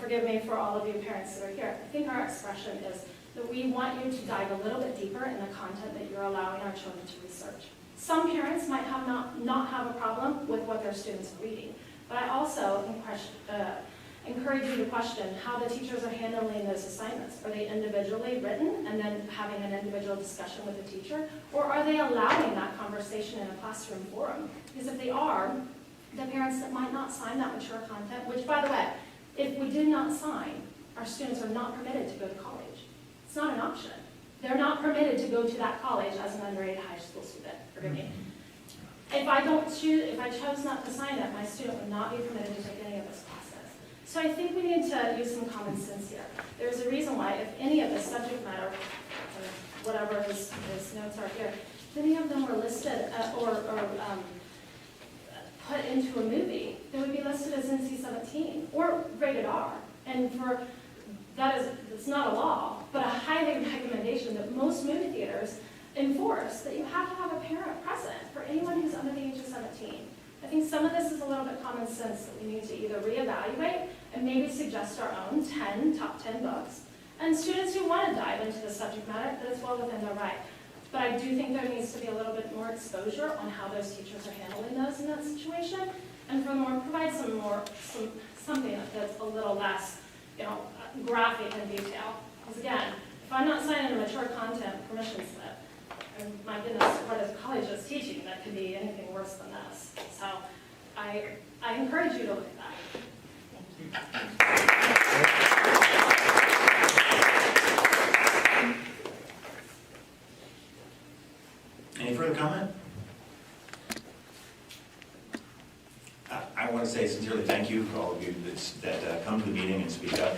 forgive me for all of you parents that are here, I think our expression is that we want you to dive a little bit deeper in the content that you're allowing our children to research. Some parents might have not have a problem with what their students are reading, but I also encourage you to question how the teachers are handling those assignments. Are they individually written and then having an individual discussion with the teacher, or are they allowing that conversation in a classroom forum? Because if they are, the parents that might not sign that mature content, which by the way, if we did not sign, our students are not permitted to go to college. It's not an option. They're not permitted to go to that college as an underage high school student. Forgive me. If I chose not to sign it, my student would not be permitted to take any of this classes. So I think we need to use some common sense here. There's a reason why if any of the subject matter, or whatever his notes are here, if any of them were listed or put into a movie, they would be listed as NC-17 or rated R. And it's not a law, but a highly recommendation that most movie theaters enforce that you have to have a parent present for anyone who's under the age of 17. I think some of this is a little bit common sense that we need to either reevaluate and maybe suggest our own top 10 books. And students who want to dive into the subject matter, that's well within their right. But I do think there needs to be a little bit more exposure on how those teachers are handling those in that situation. And furthermore, provide something that's a little less, graphic in detail. Because again, if I'm not signing a mature content permission slip, and my goodness, what is college is teaching that could be anything worse than this? So I encourage you to look at that. Any further comment? I want to say sincerely thank you for all of you that come to the meeting and speak up.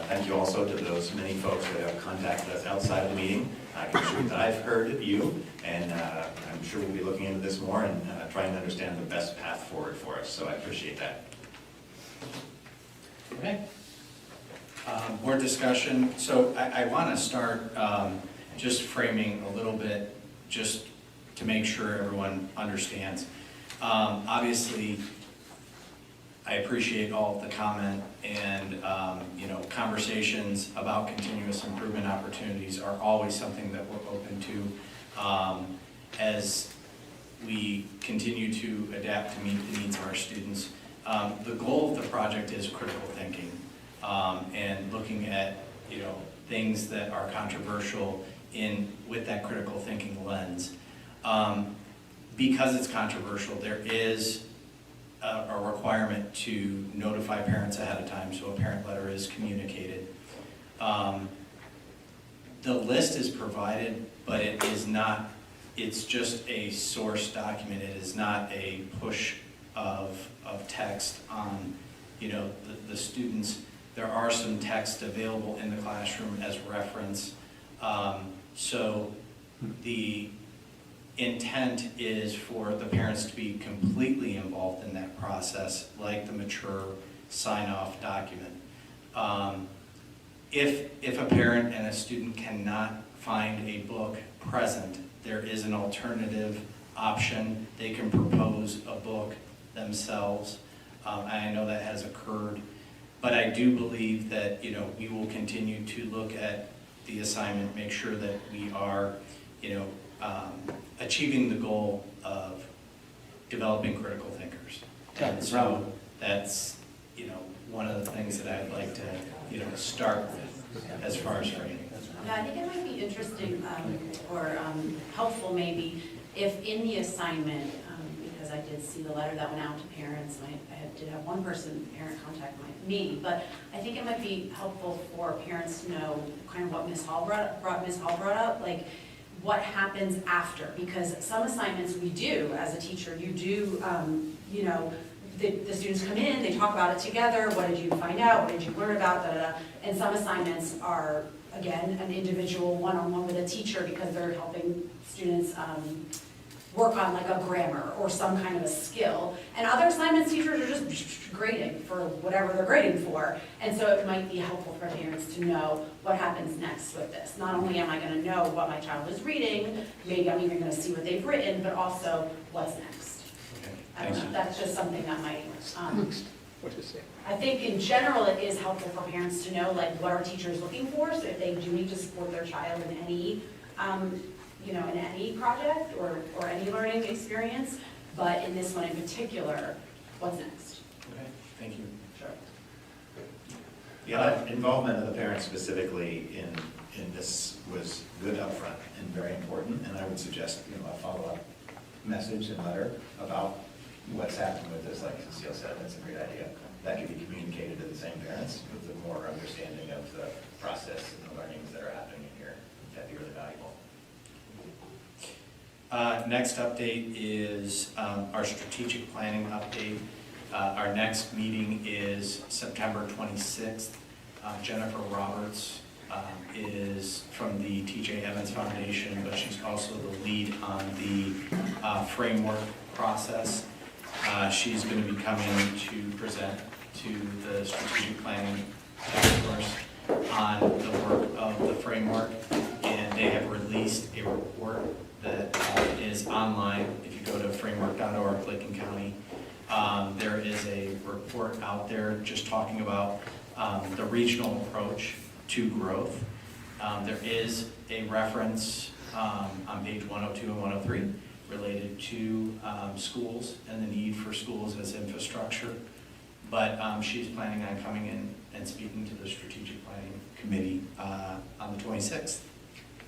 Thank you also to those many folks that have contacted us outside of the meeting. I can assure you that I've heard you, and I'm sure we'll be looking into this more and trying to understand the best path forward for us, so I appreciate that. Okay. More discussion. So I want to start just framing a little bit, just to make sure everyone understands. Obviously, I appreciate all of the comment and conversations about continuous improvement opportunities are always something that we're open to as we continue to adapt to meet the needs of our students. The goal of the project is critical thinking and looking at things that are controversial with that critical thinking lens. Because it's controversial, there is a requirement to notify parents ahead of time, so a parent letter is communicated. The list is provided, but it is not, it's just a source document. It is not a push of text on, the students. There are some text available in the classroom as reference. So the intent is for the parents to be completely involved in that process, like the mature sign-off document. If a parent and a student cannot find a book present, there is an alternative option. They can propose a book themselves. I know that has occurred, but I do believe that we will continue to look at the assignment, make sure that we are achieving the goal of developing critical thinkers. And so that's one of the things that I'd like to start with as far as training. Yeah, I think it might be interesting or helpful maybe if in the assignment, because I did see the letter that went out to parents, and I did have one parent contact me, but I think it might be helpful for parents to know kind of what Ms. Hall brought up, like what happens after, because some assignments we do as a teacher, you do, the students come in, they talk about it together, what did you find out, what did you learn about, and some assignments are, again, an individual one-on-one with a teacher because they're helping students work on like a grammar or some kind of a skill. And other assignments, teachers are just grading for whatever they're grading for. And so it might be helpful for parents to know what happens next with this. Not only am I going to know what my child is reading, maybe I'm even going to see what they've written, but also what's next. Okay. I don't know, that's just something that might, What is it? I think in general it is helpful for parents to know like what are teachers looking for, so if they do need to support their child in any, in any project or any learning experience, but in this one in particular, what's next? Okay, thank you. Sure. Yeah, involvement of the parents specifically in this was good upfront and very important, and I would suggest, a follow-up message and letter about what's happening with this, like Cecile said, that's a great idea. That could be communicated to the same parents with a more understanding of the process and the learnings that are happening in here. That'd be really valuable. Next update is our strategic planning update. Our next meeting is September 26th. Jennifer Roberts is from the T.J. Evans Foundation, but she's also the lead on the framework process. She's going to be coming to present to the strategic planning task force on the work of the framework, and they have released a report that is online. If you go to framework.org, Licking County, there is a report out there just talking about the regional approach to growth. There is a reference on page 102 and 103 related to schools and the need for schools as infrastructure. But she's planning on coming in and speaking to the strategic planning committee on the 26th.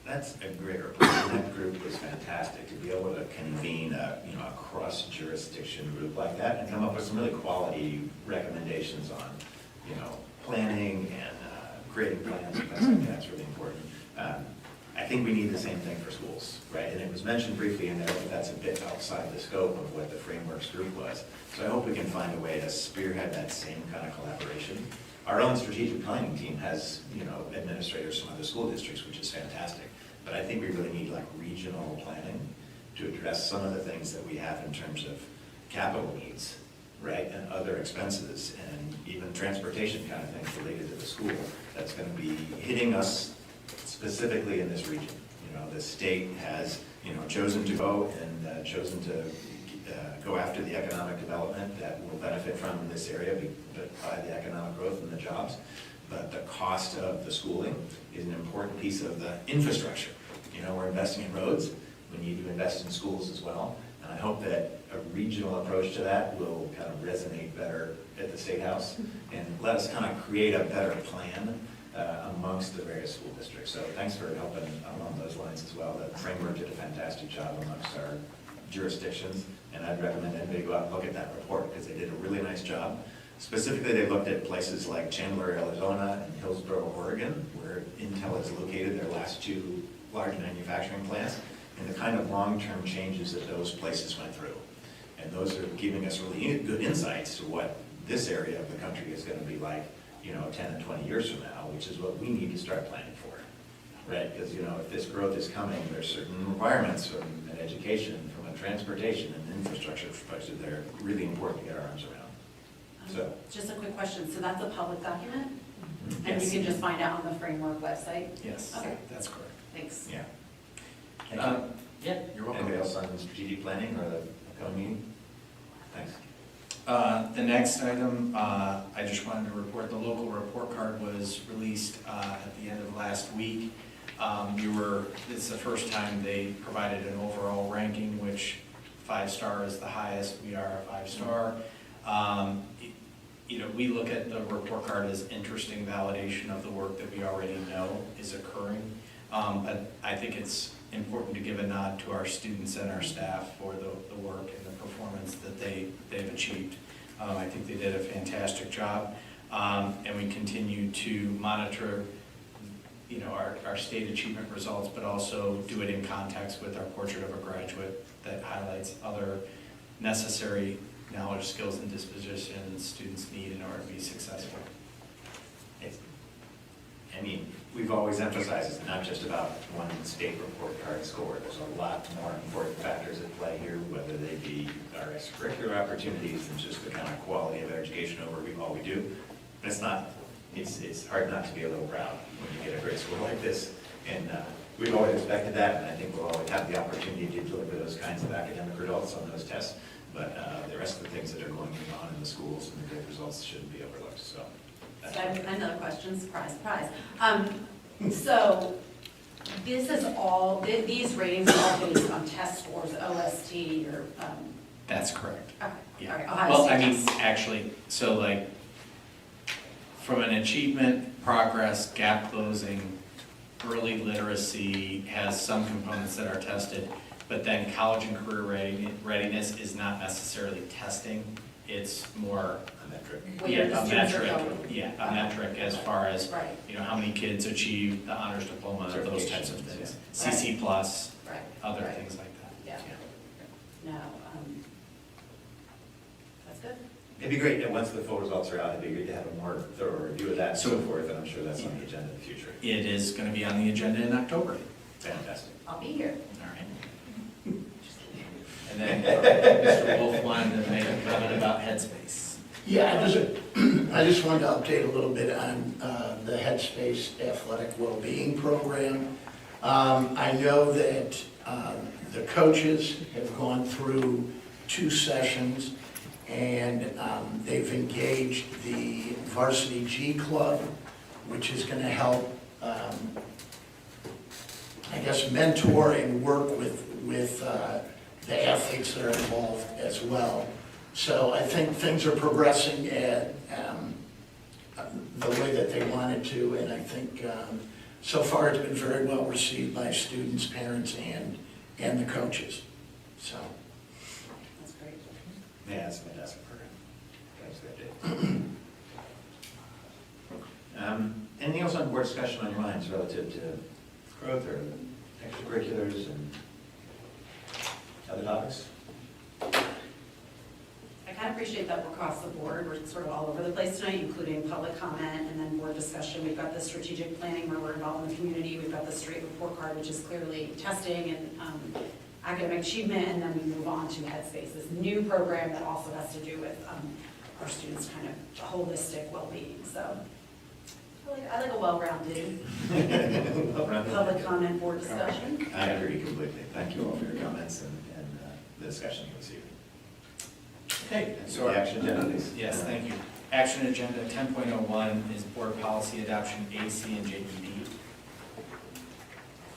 That's a great report. That group was fantastic to be able to convene a cross-jurisdiction group like that and come up with some really quality recommendations on planning and creating plans and things like that. It's really important. I think we need the same thing for schools, right? And it was mentioned briefly in there, but that's a bit outside the scope of what the frameworks group was. So I hope we can find a way to spearhead that same kind of collaboration. Our own strategic planning team has, administrators from other school districts, which is fantastic. But I think we really need like regional planning to address some of the things that we have in terms of capital needs, right? And other expenses and even transportation kind of things related to the school that's going to be hitting us specifically in this region. The state has, chosen to go and chosen to go after the economic development that will benefit from this area by the economic growth and the jobs. But the cost of the schooling is an important piece of the infrastructure. We're investing in roads. We need to invest in schools as well. And I hope that a regional approach to that will kind of resonate better at the State House and let us kind of create a better plan amongst the various school districts. So thanks for helping along those lines as well. The framework did a fantastic job amongst our jurisdictions, and I'd recommend anybody go out and look at that report because they did a really nice job. Specifically, they looked at places like Chandler, Arizona, and Hillsboro, Oregon, where Intel is located, their last two large manufacturing plants, and the kind of long-term changes that those places went through. And those are giving us really good insights to what this area of the country is going to be like, 10 and 20 years from now, which is what we need to start planning for, right? Because, if this growth is coming, there's certain requirements from an education, from a transportation and infrastructure perspective that are really important to get our arms around. So, Just a quick question, so that's a public document? And Yes. you can just find out on the framework website? Yes, Okay. that's correct. Thanks. yeah. Thank you. Yeah, you're welcome. Anybody else on strategic planning or the upcoming meeting? Thanks. The next item, I just wanted to report, the local report card was released at the end of last week. It's the first time they provided an overall ranking, which 5-star is the highest. We are a 5-star. We look at the report card as interesting validation of the work that we already know is occurring. But I think it's important to give a nod to our students and our staff for the work and the performance that they've achieved. I think they did a fantastic job. And we continue to monitor our state achievement results, but also do it in context with our portrait of a graduate that highlights other necessary knowledge, skills, and dispositions students need in order to be successful. We've always emphasized it's not just about one state report card score. There's a lot more important factors at play here, whether they be our extracurricular opportunities and just the kind of quality of education over all we do. But it's hard not to be a little proud when you get a great score like this. And we've always expected that, and I think we'll always have the opportunity to deliver those kinds of academic results on those tests. But the rest of the things that are going on in the schools and the great results shouldn't be overlooked. So So I have another question, surprise, surprise. So this is all, these ratings are all based on test scores, OST, or, That's correct. okay, Yeah. all right, Ohio Well, State I mean, tests. actually, so like, from an achievement, progress, gap closing, early literacy has some components that are tested, but then college and career readiness is not necessarily testing. It's more a metric. Where the a students are metric. going. Yeah, a metric as far as, Right, how many kids achieve the honors diploma, those types of Certifications, things. CC plus, right. other right. things like that. Yeah. No, that's good. It'd be great, once the full results are out, it'd be great to have a more thorough review of that and so forth, and I'm sure that's on the agenda in the future. It is going to be on the agenda in October. Fantastic. I'll be here. All right. And then Mr. Wolf wanted to make a comment about Headspace. Yeah, I just wanted to update a little bit on the Headspace Athletic Wellbeing Program. I know that the coaches have gone through 2 sessions, and they've engaged the Varsity G Club, which is going to help, mentor and work with the athletes that are involved as well. So I think things are progressing at the way that they wanted to, and I think so far it's been very well received by students, parents, and the coaches. So. That's great. Yeah, it's a fantastic program. Thanks, that did. Anything else on board discussion on your minds relative to growth or extracurriculars and other topics? I kind of appreciate that we're across the board. We're sort of all over the place tonight, including public comment and then board discussion. We've got the strategic planning where we're involved in the community. We've got the straight report card, which is clearly testing and academic achievement, and then we move on to Headspace, this new program that also has to do with our students' kind of holistic well-being. So I like a well-rounded public comment board discussion. I agree completely. Thank you all for your comments and the discussion you received. Okay, So the action agenda, please. Yes, thank you. Action agenda 10.01 is board policy adoption AC and JED.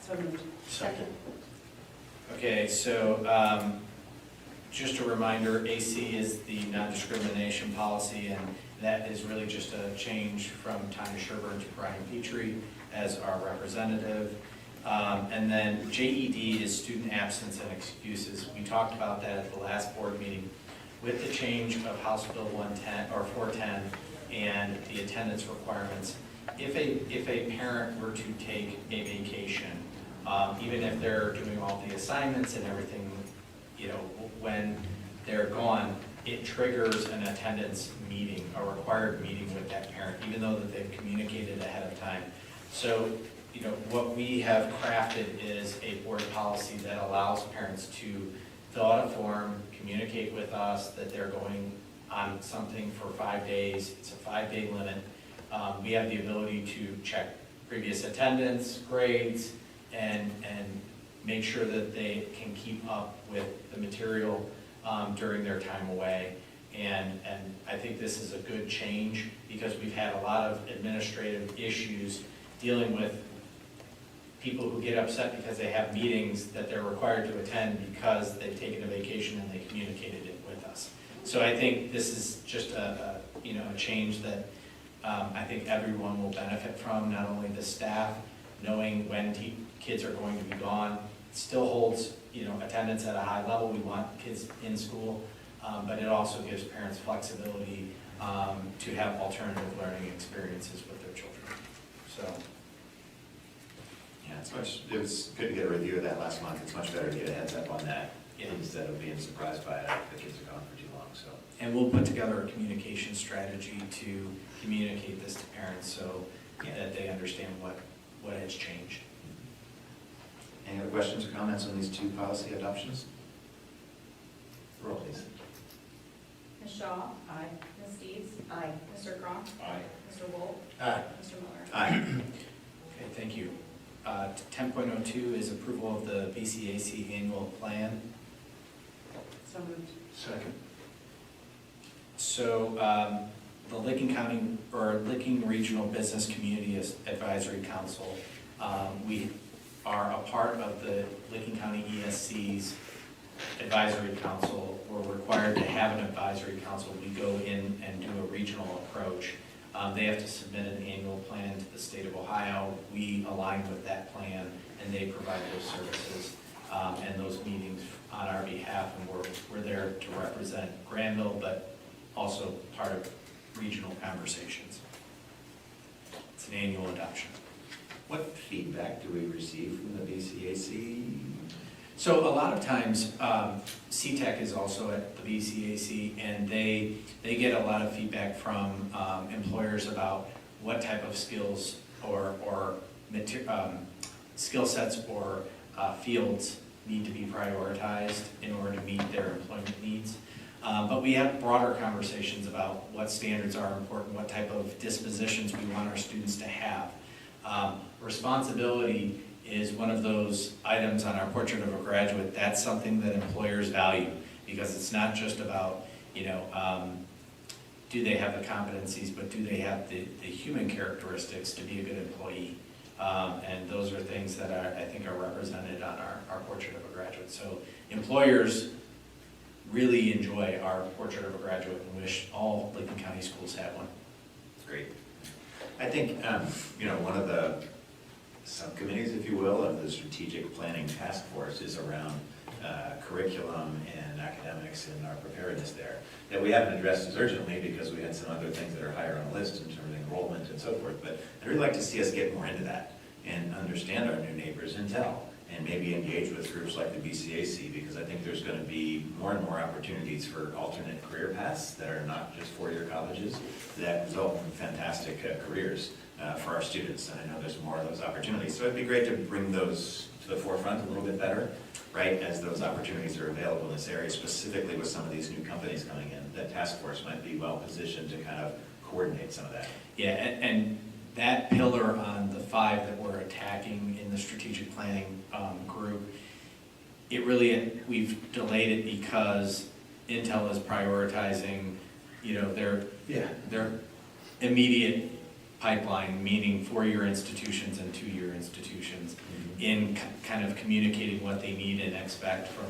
So moved. Second. Okay, so just a reminder, AC is the non-discrimination policy, and That is really just a change from Tanya Sherburne to Brian Petrie as our representative. And then JED is student absence and excuses. We talked about that at the last board meeting. With the change of House Bill 110 or 410 and the attendance requirements, if a parent were to take a vacation, even if they're doing all the assignments and everything, when they're gone, it triggers an attendance meeting, a required meeting with that parent, even though that they've communicated ahead of time. So, what we have crafted is a board policy that allows parents to fill out a form, communicate with us that they're going on something for 5 days. It's a 5-day limit. We have the ability to check previous attendance, grades, and make sure that they can keep up with the material during their time away. And I think this is a good change because we've had a lot of administrative issues dealing with people who get upset because they have meetings that they're required to attend because they've taken a vacation and they communicated it with us. So I think this is just a change that I think everyone will benefit from, not only the staff, knowing when kids are going to be gone. It still holds, attendance at a high level. We want kids in school, but it also gives parents flexibility to have alternative learning experiences with their children. So. Yeah, it was good to get a review of that last month. It's much better to get a heads up on that instead of being surprised by it if the kids are gone for too long. So. And we'll put together a communication strategy to communicate this to parents so that they understand what has changed. Any other questions or comments on these two policy adoptions? Roll, please. Ms. Shaw? Aye. Ms. Deeds? Aye. Mr. Croft? Aye. Mr. Wolf? Aye. Mr. Miller? Aye. Okay, thank you. 10.02 is approval of the BCAC annual plan. So moved. Second. So the Licking Regional Business Community Advisory Council, we are a part of the Licking County ESC's advisory council. We're required to have an advisory council. We go in and do a regional approach. They have to submit an annual plan to the state of Ohio. We align with that plan, and they provide those services and those meetings on our behalf. And we're there to represent Granville, but also part of regional conversations. It's an annual adoption. What feedback do we receive from the BCAC? So a lot of times, CTEC is also at the BCAC, and they get a lot of feedback from employers about what type of skills or skill sets or fields need to be prioritized in order to meet their employment needs. But we have broader conversations about what standards are important, what type of dispositions we want our students to have. Responsibility is one of those items on our portrait of a graduate. That's something that employers value because it's not just about, do they have the competencies, but do they have the human characteristics to be a good employee? And those are things that I think are represented on our portrait of a graduate. So employers really enjoy our portrait of a graduate and wish all Licking County schools had one. Great. I think, one of the subcommittees, if you will, of the strategic planning task force is around curriculum and academics and our preparedness there. That we haven't addressed as urgently because we had some other things that are higher on the list in terms of enrollment and so forth. But I'd really like to see us get more into that and understand our new neighbors and tell, and maybe engage with groups like the BCAC, because I think there's going to be more and more opportunities for alternate career paths that are not just four-year colleges that result in fantastic careers for our students. And I know there's more of those opportunities. So it'd be great to bring those to the forefront a little bit better, right, as those opportunities are available in this area, specifically with some of these new companies coming in. That task force might be well positioned to kind of coordinate some of that. Yeah, and that pillar on the 5 that we're attacking in the strategic planning group, we've delayed it because Intel is prioritizing, their immediate pipeline, meaning 4-year institutions and 2-year institutions, in kind of communicating what they need and expect from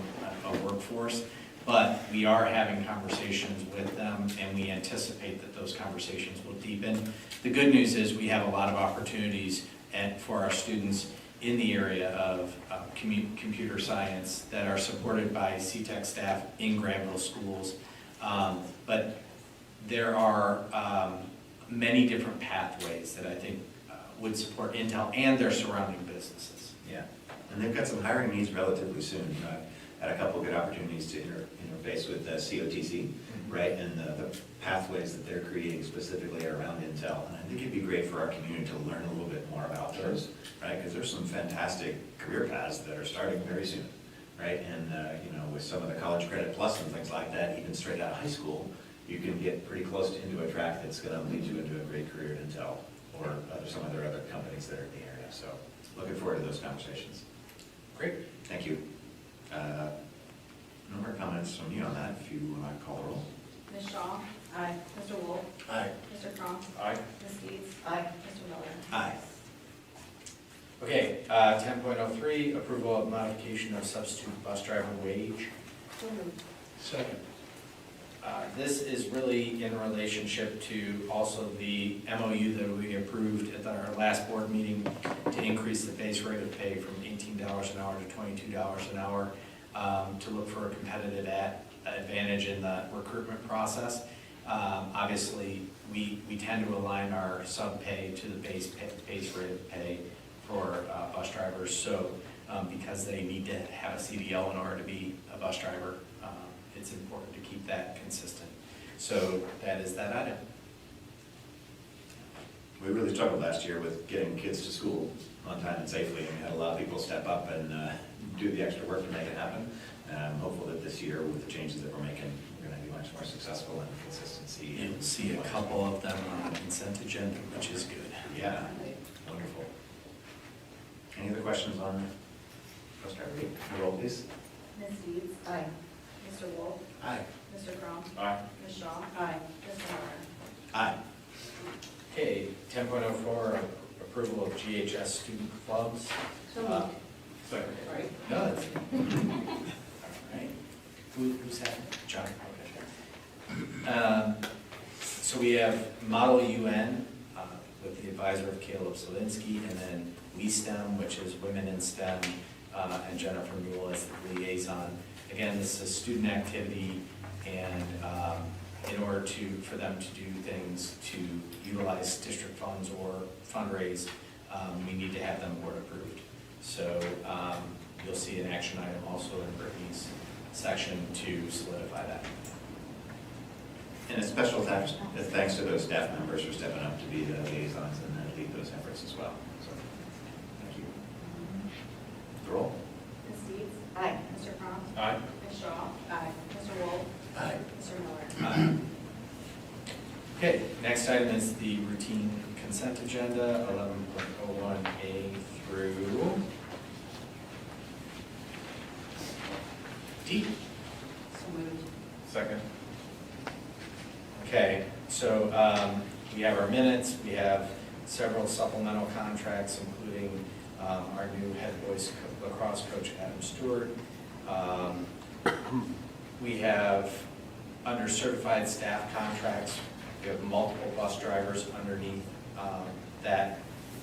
a workforce. But we are having conversations with them, and we anticipate that those conversations will deepen. The good news is we have a lot of opportunities for our students in the area of computer science that are supported by CTEC staff in Granville schools. But there are many different pathways that I think would support Intel and their surrounding businesses. Yeah, and they've got some hiring needs relatively soon. Had a couple good opportunities to interface with COTC, right, and the pathways that they're creating specifically around Intel. And I think it'd be great for our community to learn a little bit more about those, right, because there's some fantastic career paths that are starting very soon, right, and with some of the college credit plus and things like that, even straight out of high school, you can get pretty close into a track that's going to lead you into a great career at Intel or some of their other companies that are in the area. So looking forward to those conversations. Great. Thank you. No more comments from you on that, if you want to call the roll. Ms. Shaw? Aye. Mr. Wolf? Aye. Mr. Crum? Aye. Ms. Deeds? Aye. Mr. Miller? Aye. Okay, 10.03, approval of modification of substitute bus driver wage. Second. This is really in relationship to also the MOU that we approved at our last board meeting to increase the base rate of pay from $18 an hour to $22 an hour to look for a competitive advantage in the recruitment process. Obviously, we tend to align our sub pay to the base rate of pay for bus drivers. So because they need to have a CDL in order to be a bus driver, it's important to keep that consistent. So that is that item. We really struggled last year with getting kids to school on time and safely, and we had a lot of people step up and do the extra work to make it happen. I'm hopeful that this year, with the changes that we're making, we're going to be much more successful in consistency. You'll see a couple of them on the consent agenda, which is good. Yeah, wonderful. Any other questions on bus driver? Roll, please. Ms. Deeds? Aye. Mr. Wolf? Aye. Mr. Crum? Aye. Ms. Shaw? Aye. Mr. Miller? Aye. Okay, 10.04, approval of GHS student clubs. Second. No, that's. All right. Who's that? John? Okay. So we have Model UN with the advisor of Caleb Solinsky, and then WeSTEM, which is Women in STEM, and Jennifer Newell as the liaison. Again, this is a student activity, and in order for them to do things to utilize district funds or fundraise, we need to have them board approved. So you'll see an action item also in Brittany's section to solidify that. And a special thanks to those staff members for stepping up to be the liaisons and lead those efforts as well. So, thank you. The roll. Ms. Deeds? Aye. Mr. Crum? Aye. Ms. Shaw? Aye. Mr. Wolf? Aye. Mr. Miller? Aye. Okay, next item is the routine consent agenda, 11.01A through D. So moved. Second. Okay, so we have our minutes, we have several supplemental contracts, including our new head boys lacrosse coach, Adam Stewart. We have, under certified staff contracts, we have multiple bus drivers underneath that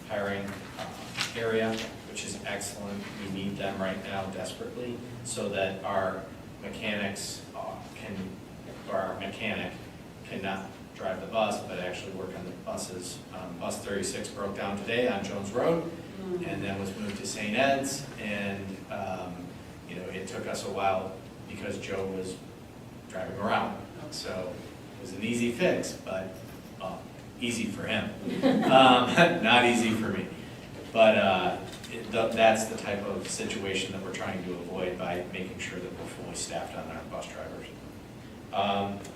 hiring area, which is excellent. We need them right now desperately so that our mechanics our mechanic cannot drive the bus, but actually work on the buses. Bus 36 broke down today on Jones Road, and then was moved to St. Ed's, and it took us a while because Joe was driving around. So it was an easy fix, but easy for him. Not easy for me. But that's the type of situation that we're trying to avoid by making sure that we're fully staffed on our bus drivers.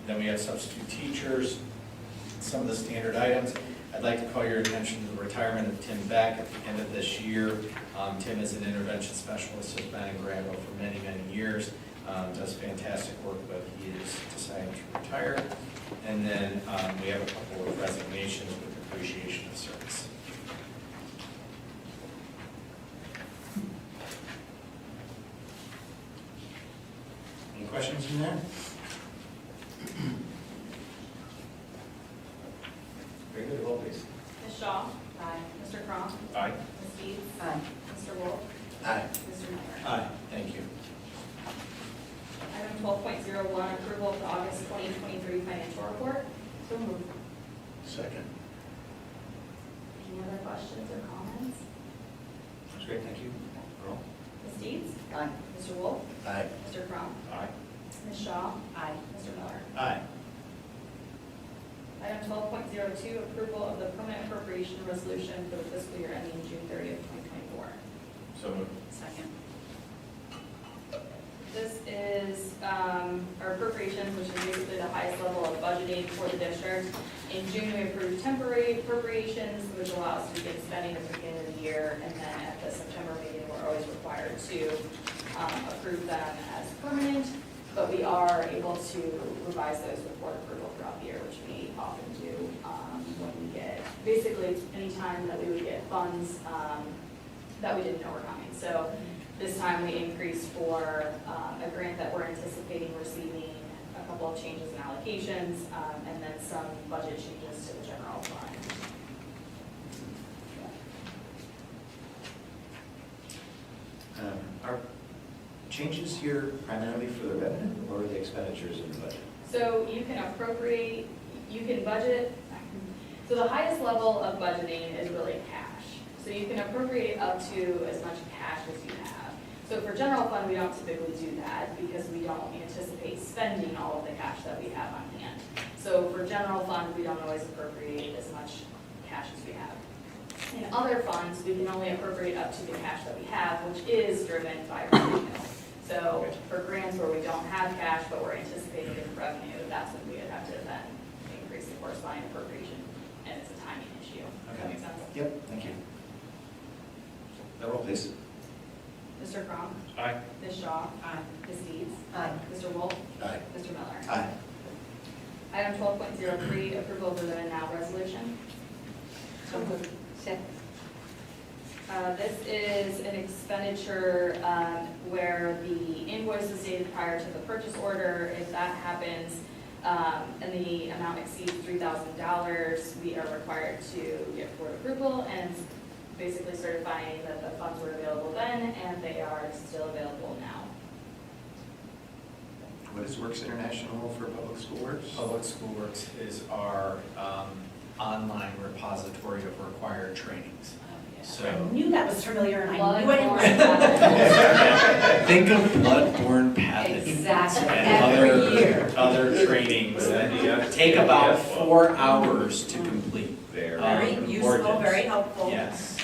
Then we have substitute teachers, some of the standard items. I'd like to call your attention to the retirement of Tim Beck at the end of this year. Tim is an intervention specialist, has been in Granville for many, many years, does fantastic work, but he is deciding to retire. And then we have a couple of resignations with appreciation of service. Any questions from there? Very good, roll please. Ms. Shaw? Aye. Mr. Cron? Aye. Ms. Deeds? Aye. Mr. Wolf? Aye. Mr. Miller? Aye, thank you. Item 12.01, approval of the August 2023 financial report. So moved. Second. Any other questions or comments? That's great, thank you. Roll. Ms. Deeds? Aye. Mr. Wolf? Aye. Mr. Cron? Aye. Ms. Shaw? Aye. Mr. Miller? Aye. Item 12.02, approval of the permanent appropriation resolution for the fiscal year ending June 30th, 2024. So moved. Second. This is our appropriations, which is basically the highest level of budgeting for the district. In June, we approved temporary appropriations, which allow us to begin spending at the beginning of the year, and then at the September meeting, we're always required to approve them as permanent, but we are able to revise those with board approval throughout the year, which we often do when we get, basically, any time that we would get funds that we didn't know were coming. So this time we increased for a grant that we're anticipating receiving, a couple of changes in allocations, and then some budget changes to the general fund. Are changes here primarily for the revenue or the expenditures in the budget? So you can appropriate, you can budget, so the highest level of budgeting is really cash. So you can appropriate up to as much cash as you have. So for general fund, we don't typically do that because we don't anticipate spending all of the cash that we have on hand. So for general fund, we don't always appropriate as much cash as we have. In other funds, we can only appropriate up to the cash that we have, which is driven by revenue. So for grants where we don't have cash, but we're anticipating getting revenue, that's when we would have to then increase the corresponding appropriation, and it's a timing issue. Does that make sense? Yep, thank you. The roll, please. Mr. Cron? Aye. Ms. Shaw? Aye. Ms. Deeds? Aye. Mr. Wolf? Aye. Mr. Miller? Aye. Item 12.03, approval of the then and now resolution. So moved. Second. This is an expenditure where the invoice is dated prior to the purchase order. If that happens and the amount exceeds $3,000, we are required to get board approval and basically certifying that the funds were available then and they are still available now. What is Works International for Public School Works? Public School Works is our online repository of required trainings. So I knew that was familiar and I knew I didn't Bloodborne. think of bloodborne pathogens. Exactly, And every year. other trainings that take about 4 hours to complete. Very useful, Ordinance. very helpful. Yes.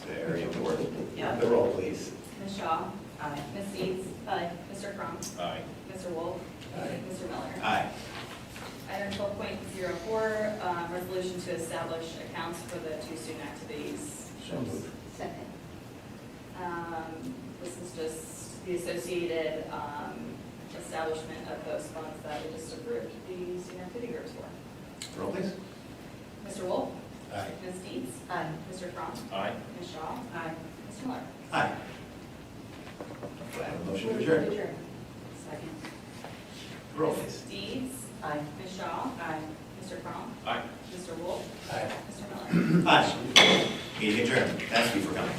Very important. Yep. The roll, please. Ms. Shaw? Aye. Ms. Deeds? Aye. Mr. Crum? Aye. Mr. Wolf? Aye. Mr. Miller? Aye. Item 12.04, resolution to establish accounts for the 2 student activities. So moved. Second. This is just the associated establishment of those funds that we just approved the student activity groups for. Roll, please. Mr. Wolf? Aye. Ms. Deeds? Aye. Mr. Crum? Aye. Ms. Shaw? Aye. Mr. Miller? Aye. Do I have a motion to adjourn? Second. Roll, please. Deeds? Aye. Ms. Shaw? Aye. Mr. Crum? Aye. Mr. Wolf? Aye. Mr. Miller? Aye. Meeting adjourned. Thank you for coming.